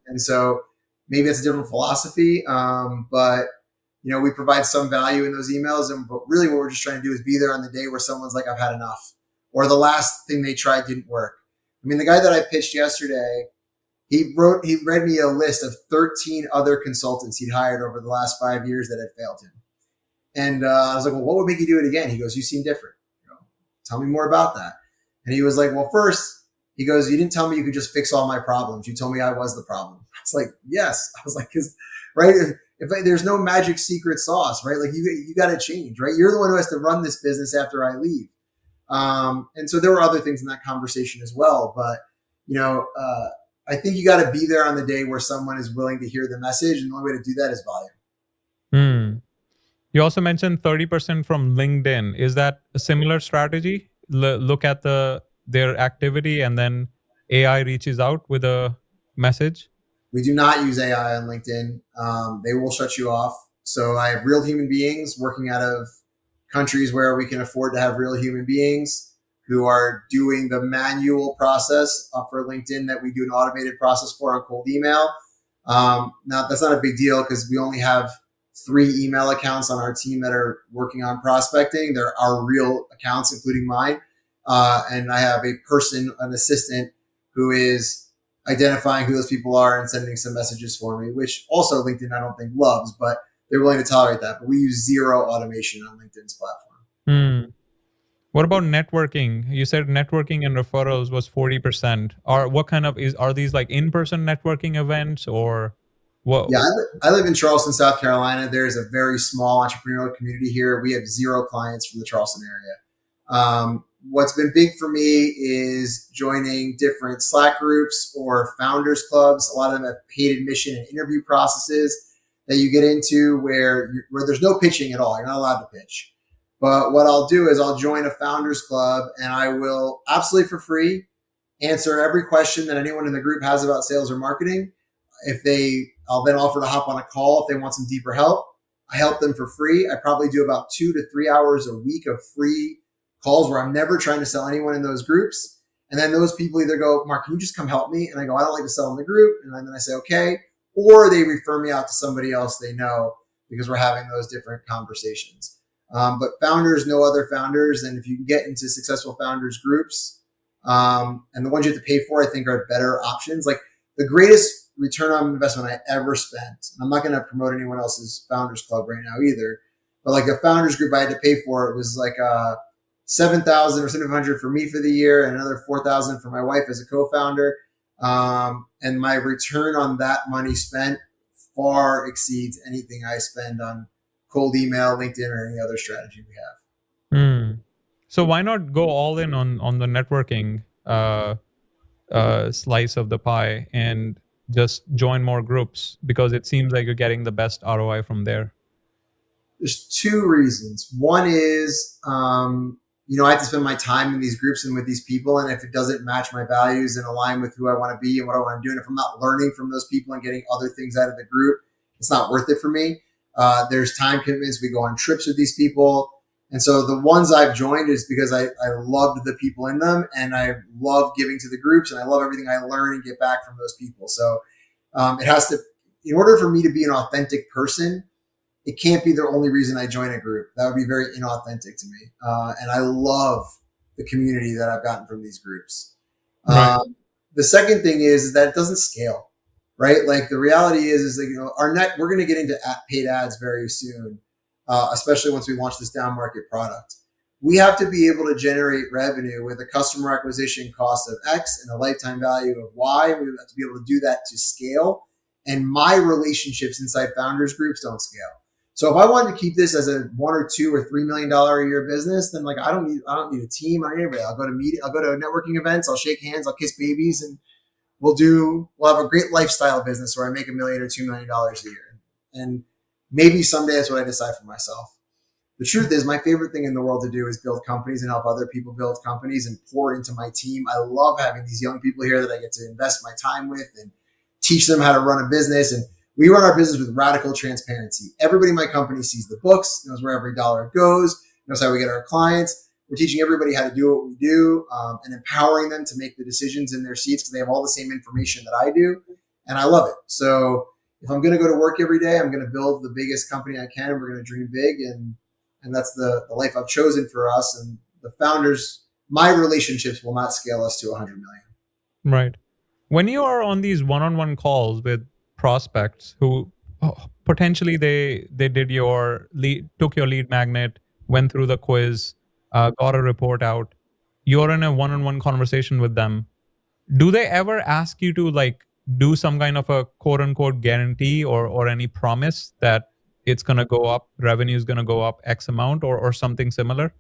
And so maybe that's a different philosophy. But we provide some value in those emails. But really what we're just trying to do is be there on the day where someone's like, I've had enough, or the last thing they tried didn't work. I mean, the guy that I pitched yesterday, he read me a list of 13 other consultants he'd hired over the last 5 years that had failed him. And I was like, well, what would make you do it again? He goes, you seem different. Tell me more about that. And he was like, well, first, he goes, you didn't tell me you could just fix all my problems. You told me I was the problem. I was like, yes. I was like, right? If there's no magic secret sauce, right? Like you got to change, right? You're the one who has to run this business after I leave. And so there were other things in that conversation as well. But, I think you got to be there on the day where someone is willing to hear the message. And the only way to do that is volume. You also mentioned 30% from LinkedIn. Is that a similar strategy? Look at their activity and then AI reaches out with a message? We do not use AI on LinkedIn. They will shut you off. So I have real human beings working out of countries where we can afford to have real human beings who are doing the manual process for LinkedIn that we do an automated process for on cold email. Now, that's not a big deal because we only have 3 email accounts on our team that are working on prospecting. They're our real accounts, including mine. And I have an assistant who is identifying who those people are and sending some messages for me, which also LinkedIn I don't think loves, but they're willing to tolerate that. But we use zero automation on LinkedIn's platform. Hmm. What about networking? You said networking and referrals was 40%. What kind of are these like in-person networking events or what? Yeah, I live in Charleston, South Carolina. There's a very small entrepreneurial community here. We have 0 clients from the Charleston area. What's been big for me is joining different Slack groups or founders clubs. A lot of them have paid admission and interview processes that you get into where there's no pitching at all. You're not allowed to pitch. But what I'll do is I'll join a founders club and I will absolutely for free answer every question that anyone in the group has about sales or marketing. I'll then offer to hop on a call if they want some deeper help. I help them for free. I probably do about 2 to 3 hours a week of free calls where I'm never trying to sell anyone in those groups. And then those people either go, Mark, can you just come help me? And I go, I don't like to sell in the group. And then I say, okay. Or they refer me out to somebody else they know because we're having those different conversations. But founders know other founders. And if you can get into successful founders groups, and the ones you have to pay for, I think are better options. Like the greatest return on investment I ever spent. And I'm not going to promote anyone else's founders club right now either. But like a founders group I had to pay for, it was like $7,000 or $700 for me for the year and another $4,000 for my wife as a co-founder. And my return on that money spent far exceeds anything I spend on cold email, LinkedIn, or any other strategy we have. So why not go all in on the networking slice of the pie and just join more groups, because it seems like you're getting the best ROI from there? There's 2 reasons. One is, I have to spend my time in these groups and with these people. And if it doesn't match my values and align with who I want to be and what I want to do, and if I'm not learning from those people and getting other things out of the group, it's not worth it for me. There's time commitments. We go on trips with these people. And so the ones I've joined is because I loved the people in them and I love giving to the groups and I love everything I learn and get back from those people. So it has to, in order for me to be an authentic person, it can't be the only reason I join a group. That would be very inauthentic to me. And I love the community that I've gotten from these groups. Right. The second thing is that it doesn't scale, right? Like the reality is that, we're going to get into paid ads very soon. Especially once we launch this down market product. We have to be able to generate revenue with a customer acquisition cost of X and a lifetime value of Y. We have to be able to do that to scale. And my relationships inside founders groups don't scale. So if I wanted to keep this as a $1 or $2 or $3 million a year business, then like I don't need a team. I don't need anybody. I'll go to networking events. I'll shake hands. I'll kiss babies, and we'll have a great lifestyle business where I make $1 million or $2 million a year. And maybe someday that's what I decide for myself. The truth is, my favorite thing in the world to do is build companies and help other people build companies and pour into my team. I love having these young people here that I get to invest my time with and teach them how to run a business. And we run our business with radical transparency. Everybody in my company sees the books, knows where every dollar goes, knows how we get our clients. We're teaching everybody how to do what we do, and empowering them to make the decisions in their seats because they have all the same information that I do. And I love it. So if I'm going to go to work every day, I'm going to build the biggest company I can, and we're going to dream big. And that's the life I've chosen for us. And the founders, my relationships will not scale us to 100 million. Right. When you are on these one-on-one calls with prospects who potentially they did took your lead magnet, went through the quiz, got a report out, you're in a one-on-one conversation with them. Do they ever ask you to like do some kind of a quote unquote guarantee or any promise that it's going to go up, revenue is going to go up X amount or something similar?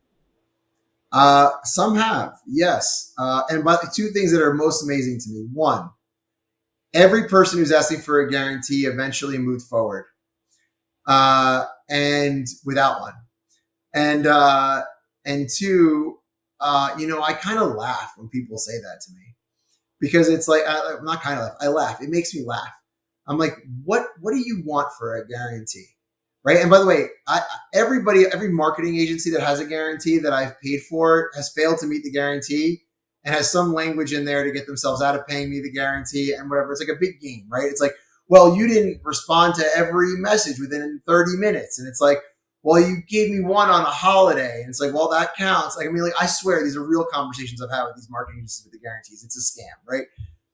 Some have, yes. And but the 2 things that are most amazing to me. One, every person who's asking for a guarantee eventually moved forward, and without one. And 2, I kind of laugh when people say that to me. Because it's like, I'm not kind of laugh. I laugh. It makes me laugh. I'm like, what do you want for a guarantee? Right. And by the way, every marketing agency that has a guarantee that I've paid for has failed to meet the guarantee and has some language in there to get themselves out of paying me the guarantee and whatever. It's like a big game, right? It's like, well, you didn't respond to every message within 30 minutes. And it's like, well, you gave me one on a holiday. And it's like, well, that counts. Like, I mean, like, I swear these are real conversations I've had with these marketing agencies with the guarantees. It's a scam, right?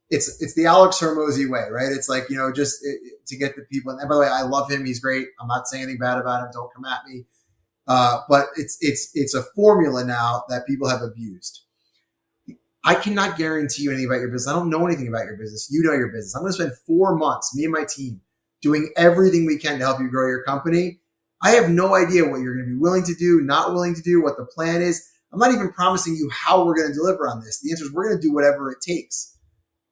It's the Alex Hormozi way, right? It's like, to get the people. And by the way, I love him. He's great. I'm not saying anything bad about him. Don't come at me. But it's a formula now that people have abused. I cannot guarantee you anything about your business. I don't know anything about your business. You know your business. I'm going to spend 4 months, me and my team, doing everything we can to help you grow your company. I have no idea what you're going to be willing to do, not willing to do, what the plan is. I'm not even promising you how we're going to deliver on this. The answer is we're going to do whatever it takes.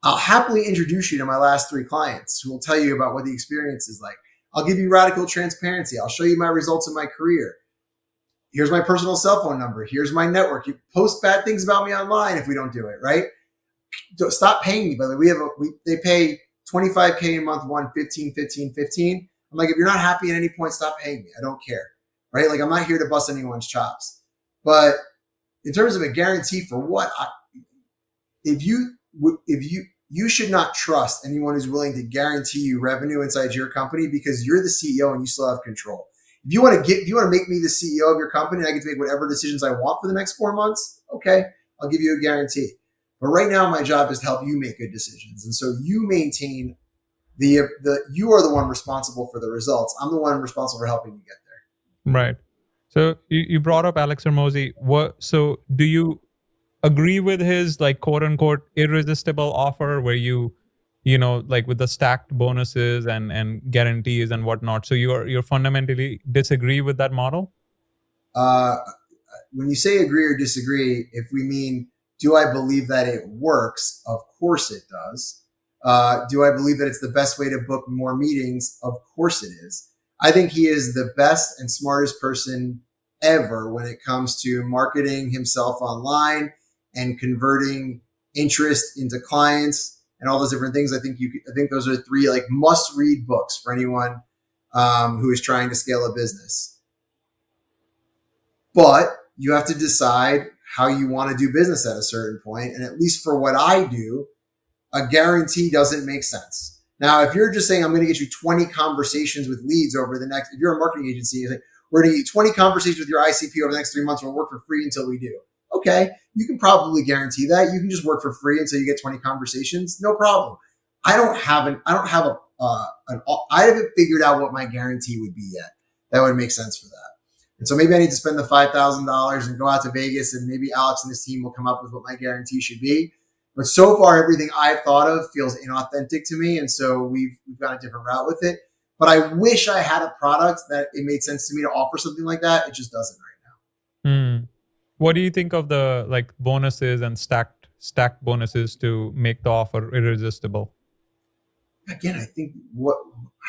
I'll happily introduce you to my last 3 clients who will tell you about what the experience is like. I'll give you radical transparency. I'll show you my results in my career. Here's my personal cell phone number. Here's my network. You post bad things about me online if we don't do it, right? Stop paying me. By the way, they pay $25K a month, 15, 15, 15. I'm like, if you're not happy at any point, stop paying me. I don't care, right? Like, I'm not here to bust anyone's chops. But in terms of a guarantee for what, you should not trust anyone who's willing to guarantee you revenue inside your company, because you're the CEO and you still have control. If you want to make me the CEO of your company and I get to make whatever decisions I want for the next 4 months, okay, I'll give you a guarantee. But right now, my job is to help you make good decisions. And so you maintain you are the one responsible for the results. I'm the one responsible for helping you get there. Right. So you brought up Alex Hormozi. So do you agree with his, like, quote unquote irresistible offer where like with the stacked bonuses and guarantees and whatnot? So you're fundamentally disagree with that model? When you say agree or disagree, if we mean, do I believe that it works? Of course it does. Do I believe that it's the best way to book more meetings? Of course it is. I think he is the best and smartest person ever when it comes to marketing himself online and converting interest into clients and all those different things. I think those are 3 like must read books for anyone who is trying to scale a business. But you have to decide how you want to do business at a certain point. And at least for what I do, a guarantee doesn't make sense. Now, if you're just saying, I'm going to get you 20 conversations with leads over the next, if you're a marketing agency, you're saying, we're going to get you 20 conversations with your ICP over the next 3 months. We'll work for free until we do. Okay, you can probably guarantee that. You can just work for free until you get 20 conversations. No problem. I haven't figured out what my guarantee would be yet. That would make sense for that. And so maybe I need to spend the $5,000 and go out to Vegas, and maybe Alex and his team will come up with what my guarantee should be. But so far, everything I've thought of feels inauthentic to me. And so we've gone a different route with it. But I wish I had a product that it made sense to me to offer something like that. It just doesn't right now. What do you think of the bonuses and stacked bonuses to make the offer irresistible? Again, I think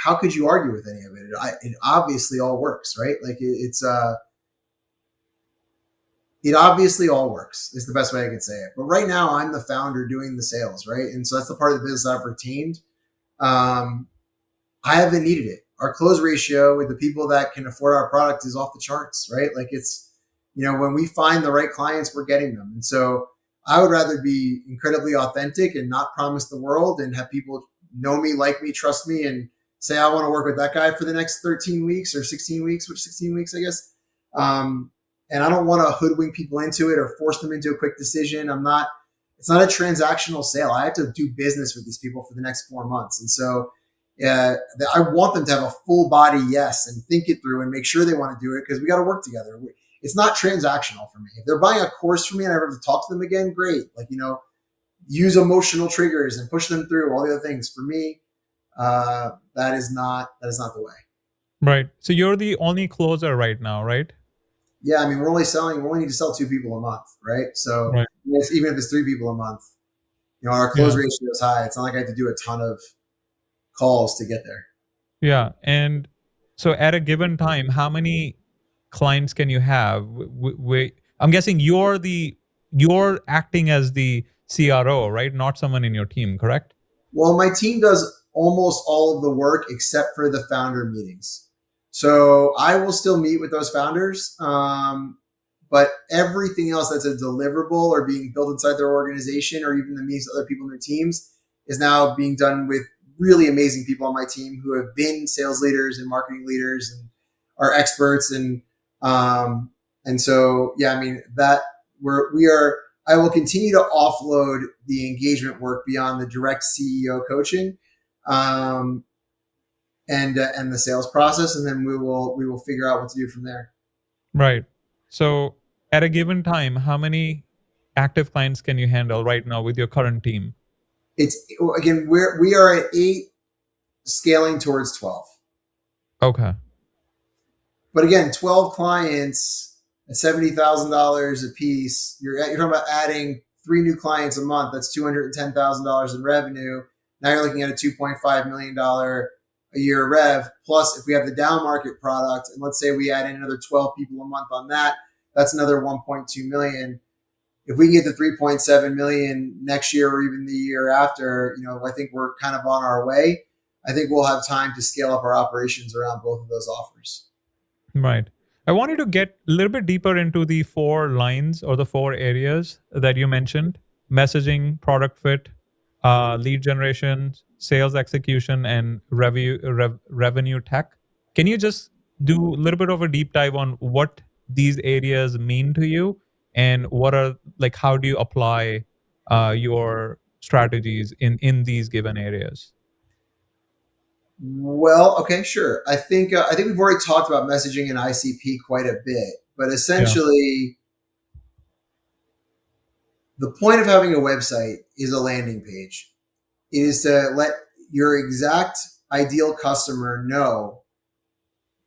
how could you argue with any of it? It obviously all works, right? Like it obviously all works is the best way I could say it. But right now I'm the founder doing the sales, right? And so that's the part of the business I've retained. I haven't needed it. Our close ratio with the people that can afford our product is off the charts, right? Like it's, when we find the right clients, we're getting them. And so I would rather be incredibly authentic and not promise the world and have people know me, like me, trust me, and say, I want to work with that guy for the next 13 weeks or 16 weeks, which 16 weeks, I guess. And I don't want to hoodwink people into it or force them into a quick decision. It's not a transactional sale. I have to do business with these people for the next 4 months. And so I want them to have a full body yes and think it through and make sure they want to do it, because we got to work together. It's not transactional for me. If they're buying a course from me and I ever have to talk to them again, great. Use emotional triggers and push them through all the other things. For me, that is not the way. Right. So you're the only closer right now, right? Yeah. I mean, we only need to sell 2 people a month, right? So right. Even if it's 3 people a month, our close ratio is high. It's not like I have to do a ton of calls to get there. Yeah. And so at a given time, how many clients can you have? I'm guessing you're acting as the CRO, right? Not someone in your team, correct? Well, my team does almost all of the work except for the founder meetings. So I will still meet with those founders. But everything else that's a deliverable or being built inside their organization or even the meetings with other people in their teams is now being done with really amazing people on my team who have been sales leaders and marketing leaders and are experts. And so, yeah, I mean, that we are, I will continue to offload the engagement work beyond the direct CEO coaching, and the sales process. And then we will figure out what to do from there. Right. So at a given time, how many active clients can you handle right now with your current team? It's, again, we are at 8, scaling towards 12. Okay. But again, 12 clients at $70,000 a piece. You're talking about adding 3 new clients a month. That's $210,000 in revenue. Now you're looking at a $2.5 million a year rev. Plus, if we have the down market product, and let's say we add in another 12 people a month on that, that's another 1.2 million. If we can get to 3.7 million next year or even the year after, I think we're kind of on our way. I think we'll have time to scale up our operations around both of those offers. Right. I wanted to get a little bit deeper into the 4 lines or the 4 areas that you mentioned: messaging, product fit, lead generation, sales execution, and revenue tech. Can you just do a little bit of a deep dive on what these areas mean to you, and what are, like, how do you apply your strategies in these given areas? Well, okay, sure. I think we've already talked about messaging and ICP quite a bit, but Yeah. essentially, the point of having a website is a landing page. It is to let your exact ideal customer know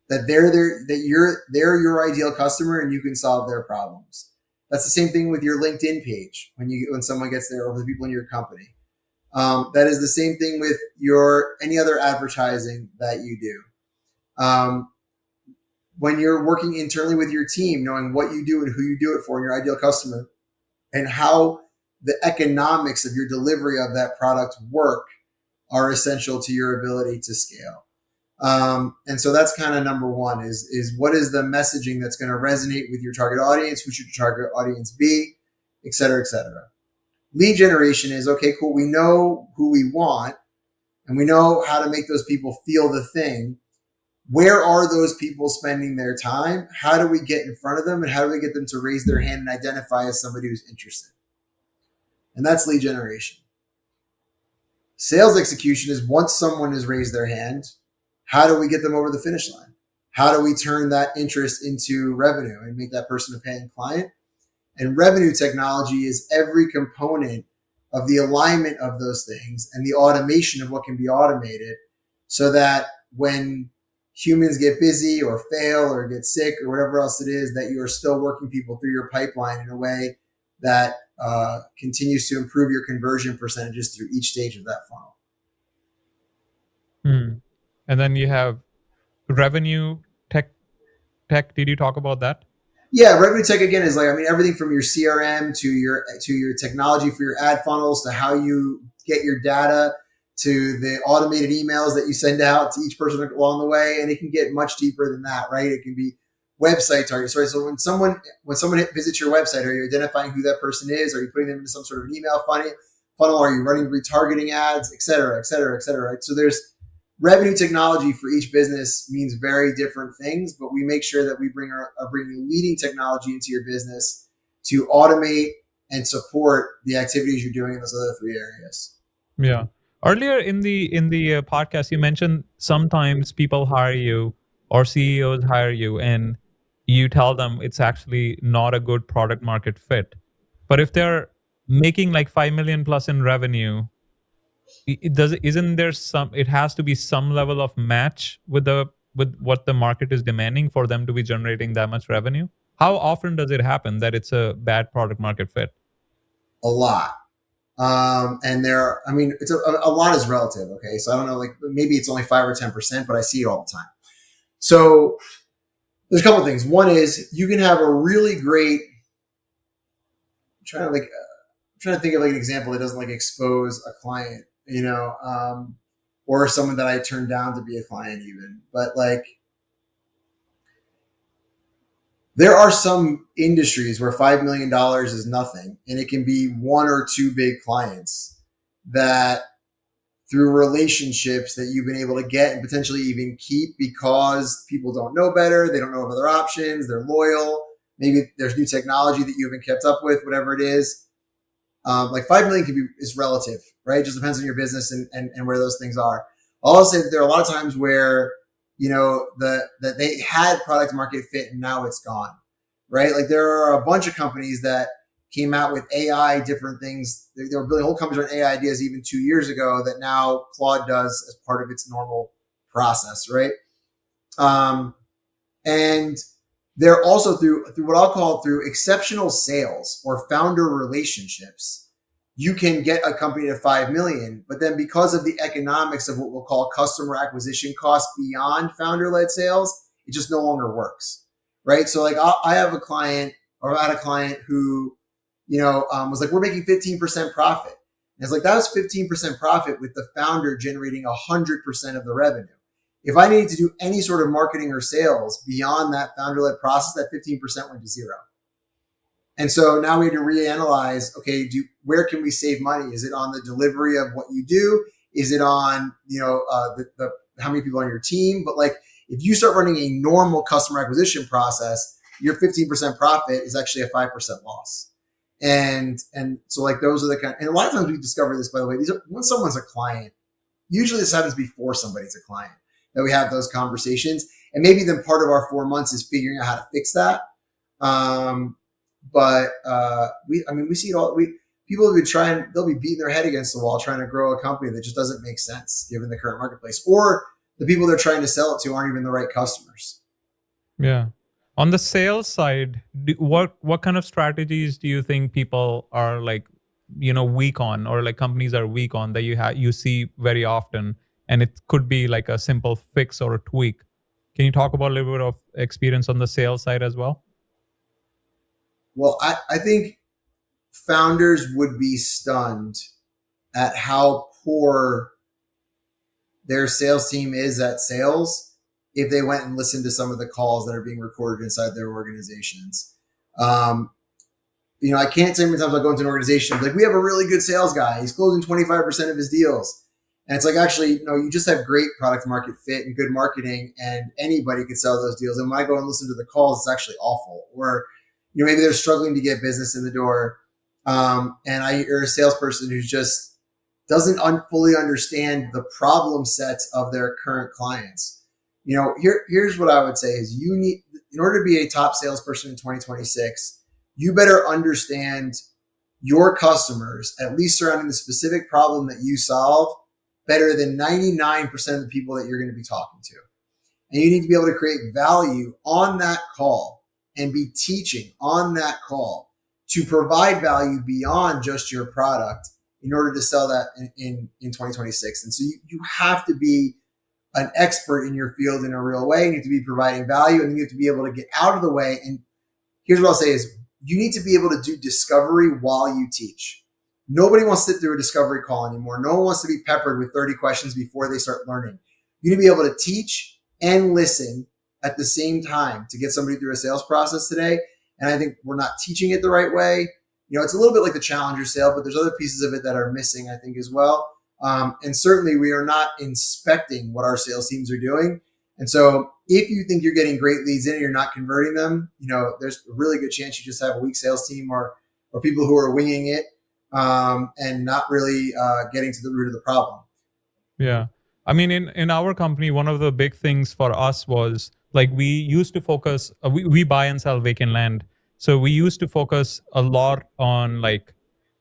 that they're your ideal customer and you can solve their problems. That's the same thing with your LinkedIn page when someone gets there, or the people in your company. That is the same thing with any other advertising that you do. When you're working internally with your team, knowing what you do and who you do it for and your ideal customer, and how the economics of your delivery of that product work are essential to your ability to scale. And so that's kind of number one is what is the messaging that's going to resonate with your target audience? Who should your target audience be? Et cetera, et cetera. Lead generation is, okay, cool. We know who we want and we know how to make those people feel the thing. Where are those people spending their time? How do we get in front of them, and how do we get them to raise their hand and identify as somebody who's interested? And that's lead generation. Sales execution is, once someone has raised their hand, how do we get them over the finish line? How do we turn that interest into revenue and make that person a paying client? And revenue technology is every component of the alignment of those things and the automation of what can be automated, so that when humans get busy or fail or get sick or whatever else it is, that you are still working people through your pipeline in a way that continues to improve your conversion percentages through each stage of that funnel. And then you have revenue tech. Did you talk about that? Yeah, revenue tech again is like, everything from your CRM to your technology for your ad funnels, to how you get your data, to the automated emails that you send out to each person along the way. And it can get much deeper than that, right? It can be website targets, right? So when someone visits your website, are you identifying who that person is? Are you putting them into some sort of an email funnel? Are you running retargeting ads, et cetera, et cetera, et cetera, right? So there's revenue technology for each business means very different things, but we make sure that we are bringing leading technology into your business to automate and support the activities you're doing in those other 3 areas. Yeah. Earlier in the podcast, you mentioned sometimes people hire you or CEOs hire you, and you tell them it's actually not a good product market fit. But if they're making like 5 million plus in revenue, isn't there some, it has to be some level of match with what the market is demanding for them to be generating that much revenue? How often does it happen that it's a bad product market fit? A lot. And it's a lot is relative. Okay. So I don't know, like maybe it's only 5 or 10%, but I see it all the time. So there's a couple of things. One is you can have a really great, I'm trying to think of like an example that doesn't like expose a client, or someone that I turned down to be a client even, but like, there are some industries where $5 million is nothing, and it can be 1 or 2 big clients that through relationships that you've been able to get and potentially even keep because people don't know better. They don't know of other options. They're loyal. Maybe there's new technology that you haven't kept up with, whatever it is. Like 5 million is relative, right? It just depends on your business and where those things are. I'll also say that there are a lot of times where, that they had product market fit and now it's gone, right? Like there are a bunch of companies that came out with AI, different things. They were building whole companies on AI ideas even 2 years ago that now Claude does as part of its normal process, right? And they're also through what I'll call through exceptional sales or founder relationships. You can get a company to 5 million, but then because of the economics of what we'll call customer acquisition costs beyond founder-led sales, it just no longer works, right? So like I have a client or I had a client who, was like, we're making 15% profit. And it's like, that was 15% profit with the founder generating 100% of the revenue. If I needed to do any sort of marketing or sales beyond that founder-led process, that 15% went to zero. And so now we had to reanalyze, okay, where can we save money? Is it on the delivery of what you do? Is it on, the how many people on your team? But like, if you start running a normal customer acquisition process, your 15% profit is actually a 5% loss. And so like those are the kind, and a lot of times we discover this, by the way, when someone's a client, usually this happens before somebody's a client, that we have those conversations. And maybe then part of our 4 months is figuring out how to fix that. We see it all. People have been trying, they'll be beating their head against the wall trying to grow a company that just doesn't make sense given the current marketplace, or the people they're trying to sell it to aren't even the right customers. Yeah. On the sales side, what kind of strategies do you think people are like, weak on, or like companies are weak on that you see very often, and it could be like a simple fix or a tweak? Can you talk about a little bit of experience on the sales side as well? Well, I think founders would be stunned at how poor their sales team is at sales if they went and listened to some of the calls that are being recorded inside their organizations. I can't say how many times I go into an organization like, we have a really good sales guy. He's closing 25% of his deals. And it's like, actually, no, you just have great product market fit and good marketing, and anybody could sell those deals. And when I go and listen to the calls, it's actually awful. Or, maybe they're struggling to get business in the door. And I hear a salesperson who just doesn't fully understand the problem sets of their current clients. Here's what I would say is you need, in order to be a top salesperson in 2026, you better understand your customers, at least surrounding the specific problem that you solve, better than 99% of the people that you're going to be talking to. And you need to be able to create value on that call and be teaching on that call to provide value beyond just your product in order to sell that in 2026. And so you have to be an expert in your field in a real way. You need to be providing value, and you have to be able to get out of the way. And here's what I'll say is, you need to be able to do discovery while you teach. Nobody wants to sit through a discovery call anymore. No one wants to be peppered with 30 questions before they start learning. You need to be able to teach and listen at the same time to get somebody through a sales process today. And I think we're not teaching it the right way. It's a little bit like the challenger sale, but there's other pieces of it that are missing, I think, as well. And certainly we are not inspecting what our sales teams are doing. And so if you think you're getting great leads in and you're not converting them, there's a really good chance you just have a weak sales team or people who are winging it and not really getting to the root of the problem. Yeah. I mean, in our company, one of the big things for us was like we used to focus, we buy and sell vacant land. So we used to focus a lot on like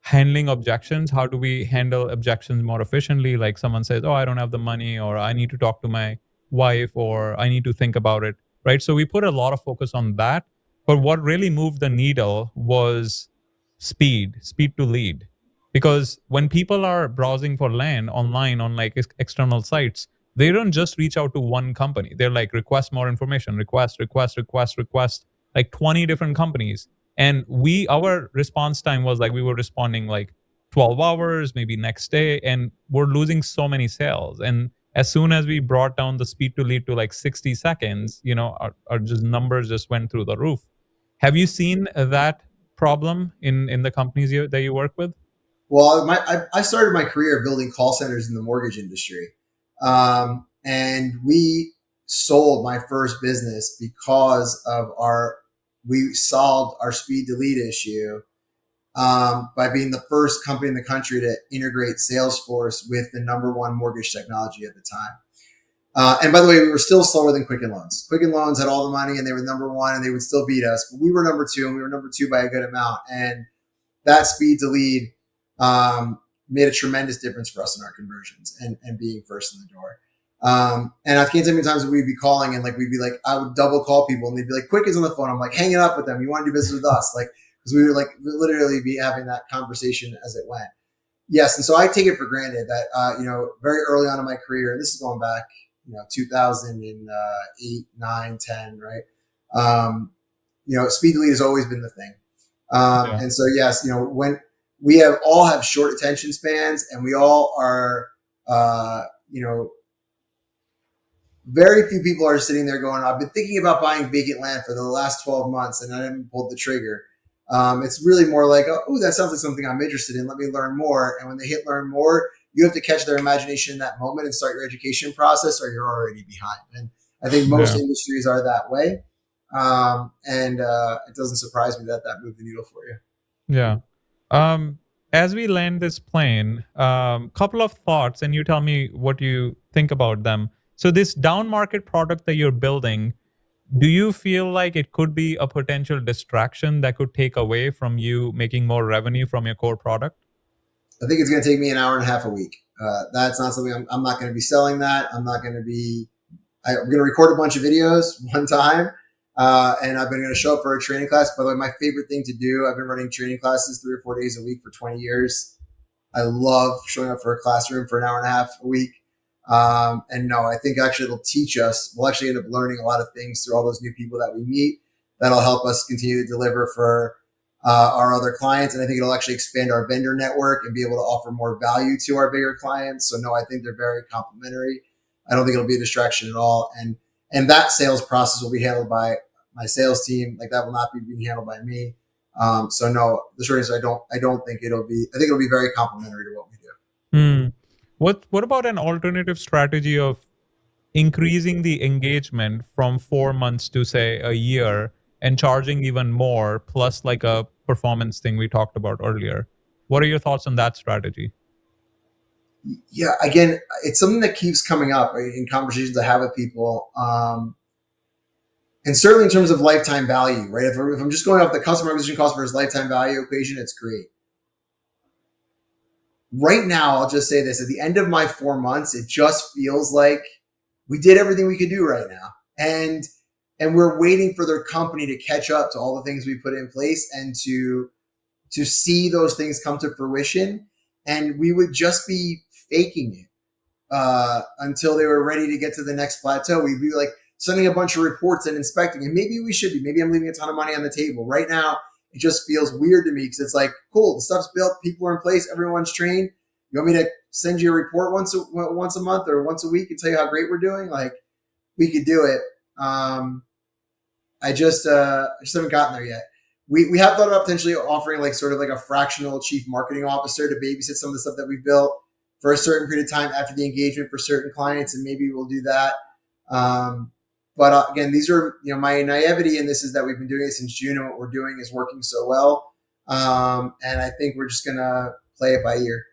handling objections. How do we handle objections more efficiently? Like someone says, oh, I don't have the money, or I need to talk to my wife, or I need to think about it. Right. So we put a lot of focus on that. But what really moved the needle was speed to lead. Because when people are browsing for land online on like external sites, they don't just reach out to one company. They're like, request more information, request, like 20 different companies. And our response time was like, we were responding like 12 hours, maybe next day, and we're losing so many sales. And as soon as we brought down the speed to lead to like 60 seconds, our just numbers just went through the roof. Have you seen that problem in the companies that you work with? Well, I started my career building call centers in the mortgage industry. And we sold my first business because of we solved our speed to lead issue by being the first company in the country to integrate Salesforce with the number one mortgage technology at the time. And by the way, we were still slower than Quicken Loans. Quicken Loans had all the money and they were number one and they would still beat us. But we were number two and we were number two by a good amount. And that speed to lead made a tremendous difference for us in our conversions and being first in the door. And I can't tell you how many times that we'd be calling and like, we'd be like, I would double call people and they'd be like, Quick is on the phone. I'm like, hanging up with them. You want to do business with us? Like, because we would like literally be having that conversation as it went. Yes. And so I take it for granted that, very early on in my career, and this is going back, 2008, 9, 10, right? Speed to lead has always been the thing. And so, yes, when we all have short attention spans and we all are, very few people are sitting there going, I've been thinking about buying vacant land for the last 12 months and I haven't pulled the trigger. It's really more like, oh, that sounds like something I'm interested in. Let me learn more. And when they hit learn more, you have to catch their imagination in that moment and start your education process or you're already behind. And I think most industries are that way. And it doesn't surprise me that moved the needle for you. Yeah. As we land this plane, couple of thoughts and you tell me what you think about them. So this down market product that you're building, do you feel like it could be a potential distraction that could take away from you making more revenue from your core product? I think it's going to take me an hour and a half a week. That's not something I'm not going to be selling that. I'm going to record a bunch of videos one time. And I've been going to show up for a training class. By the way, my favorite thing to do, I've been running training classes 3 or 4 days a week for 20 years. I love showing up for a classroom for an hour and a half a week. And no, I think actually it'll teach us. We'll actually end up learning a lot of things through all those new people that we meet. That'll help us continue to deliver for our other clients. And I think it'll actually expand our vendor network and be able to offer more value to our bigger clients. So no, I think they're very complementary. I don't think it'll be a distraction at all. And that sales process will be handled by my sales team. Like that will not be being handled by me. So no, the short answer, I don't think it'll be, I think it'll be very complementary to what we do. What about an alternative strategy of increasing the engagement from 4 months to say a year and charging even more plus like a performance thing we talked about earlier? What are your thoughts on that strategy? Yeah, again, it's something that keeps coming up in conversations I have with people. And certainly in terms of lifetime value, right? If I'm just going off the customer acquisition cost versus lifetime value equation, it's great. Right now, I'll just say this. At the end of my 4 months, it just feels like we did everything we could do right now. And we're waiting for their company to catch up to all the things we put in place and to see those things come to fruition. And we would just be faking it until they were ready to get to the next plateau. We'd be like sending a bunch of reports and inspecting. And maybe we should be. Maybe I'm leaving a ton of money on the table. Right now, it just feels weird to me because it's like, cool, the stuff's built, people are in place, everyone's trained. You want me to send you a report once a month or once a week and tell you how great we're doing? Like, we could do it. I just haven't gotten there yet. We have thought about potentially offering like sort of like a fractional chief marketing officer to babysit some of the stuff that we've built for a certain period of time after the engagement for certain clients, and maybe we'll do that. But again, these are, my naivety in this is that we've been doing it since June and what we're doing is working so well. And I think we're just going to play it by ear.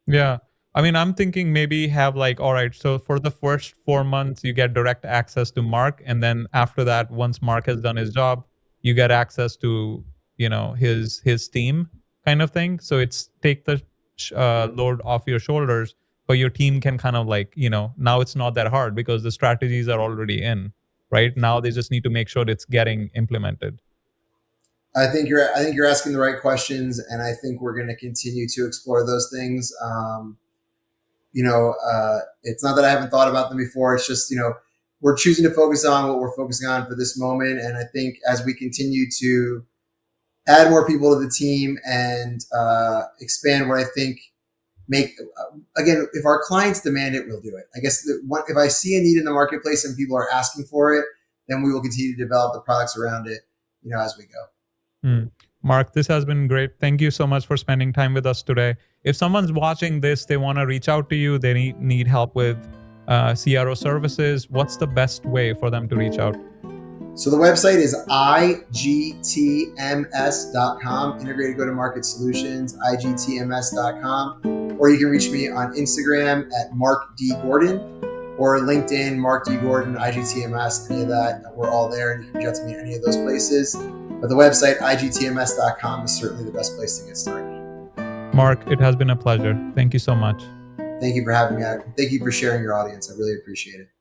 Yeah. I mean, I'm thinking maybe have like, all right, so for the first 4 months, you get direct access to Mark. And then after that, once Mark has done his job, you get access to, his team kind of thing. So it's take the load off your shoulders, but your team can kind of like, now it's not that hard because the strategies are already in. Right now, they just need to make sure it's getting implemented. I think you're asking the right questions, and I think we're going to continue to explore those things. It's not that I haven't thought about them before. It's just we're choosing to focus on what we're focusing on for this moment, and I think as we continue to add more people to the team and expand what I think again, if our clients demand it, we'll do it. I guess if I see a need in the marketplace and people are asking for it, then we will continue to develop the products around it, as we go. Mark, this has been great. Thank you so much for spending time with us today. If someone's watching this, they want to reach out to you, they need help with CRO services, what's the best way for them to reach out? So the website is IGTMS.com, Integrated Go-to-Market Solutions, IGTMS.com, or you can reach me on Instagram at Mark D. Gordon, or LinkedIn, Mark D. Gordon, IGTMS, any of that. We're all there, and you can reach out to me in any of those places. But the website, IGTMS.com, is certainly the best place to get started. Mark, it has been a pleasure. Thank you so much. Thank you for having me. Thank you for sharing your audience. I really appreciate it.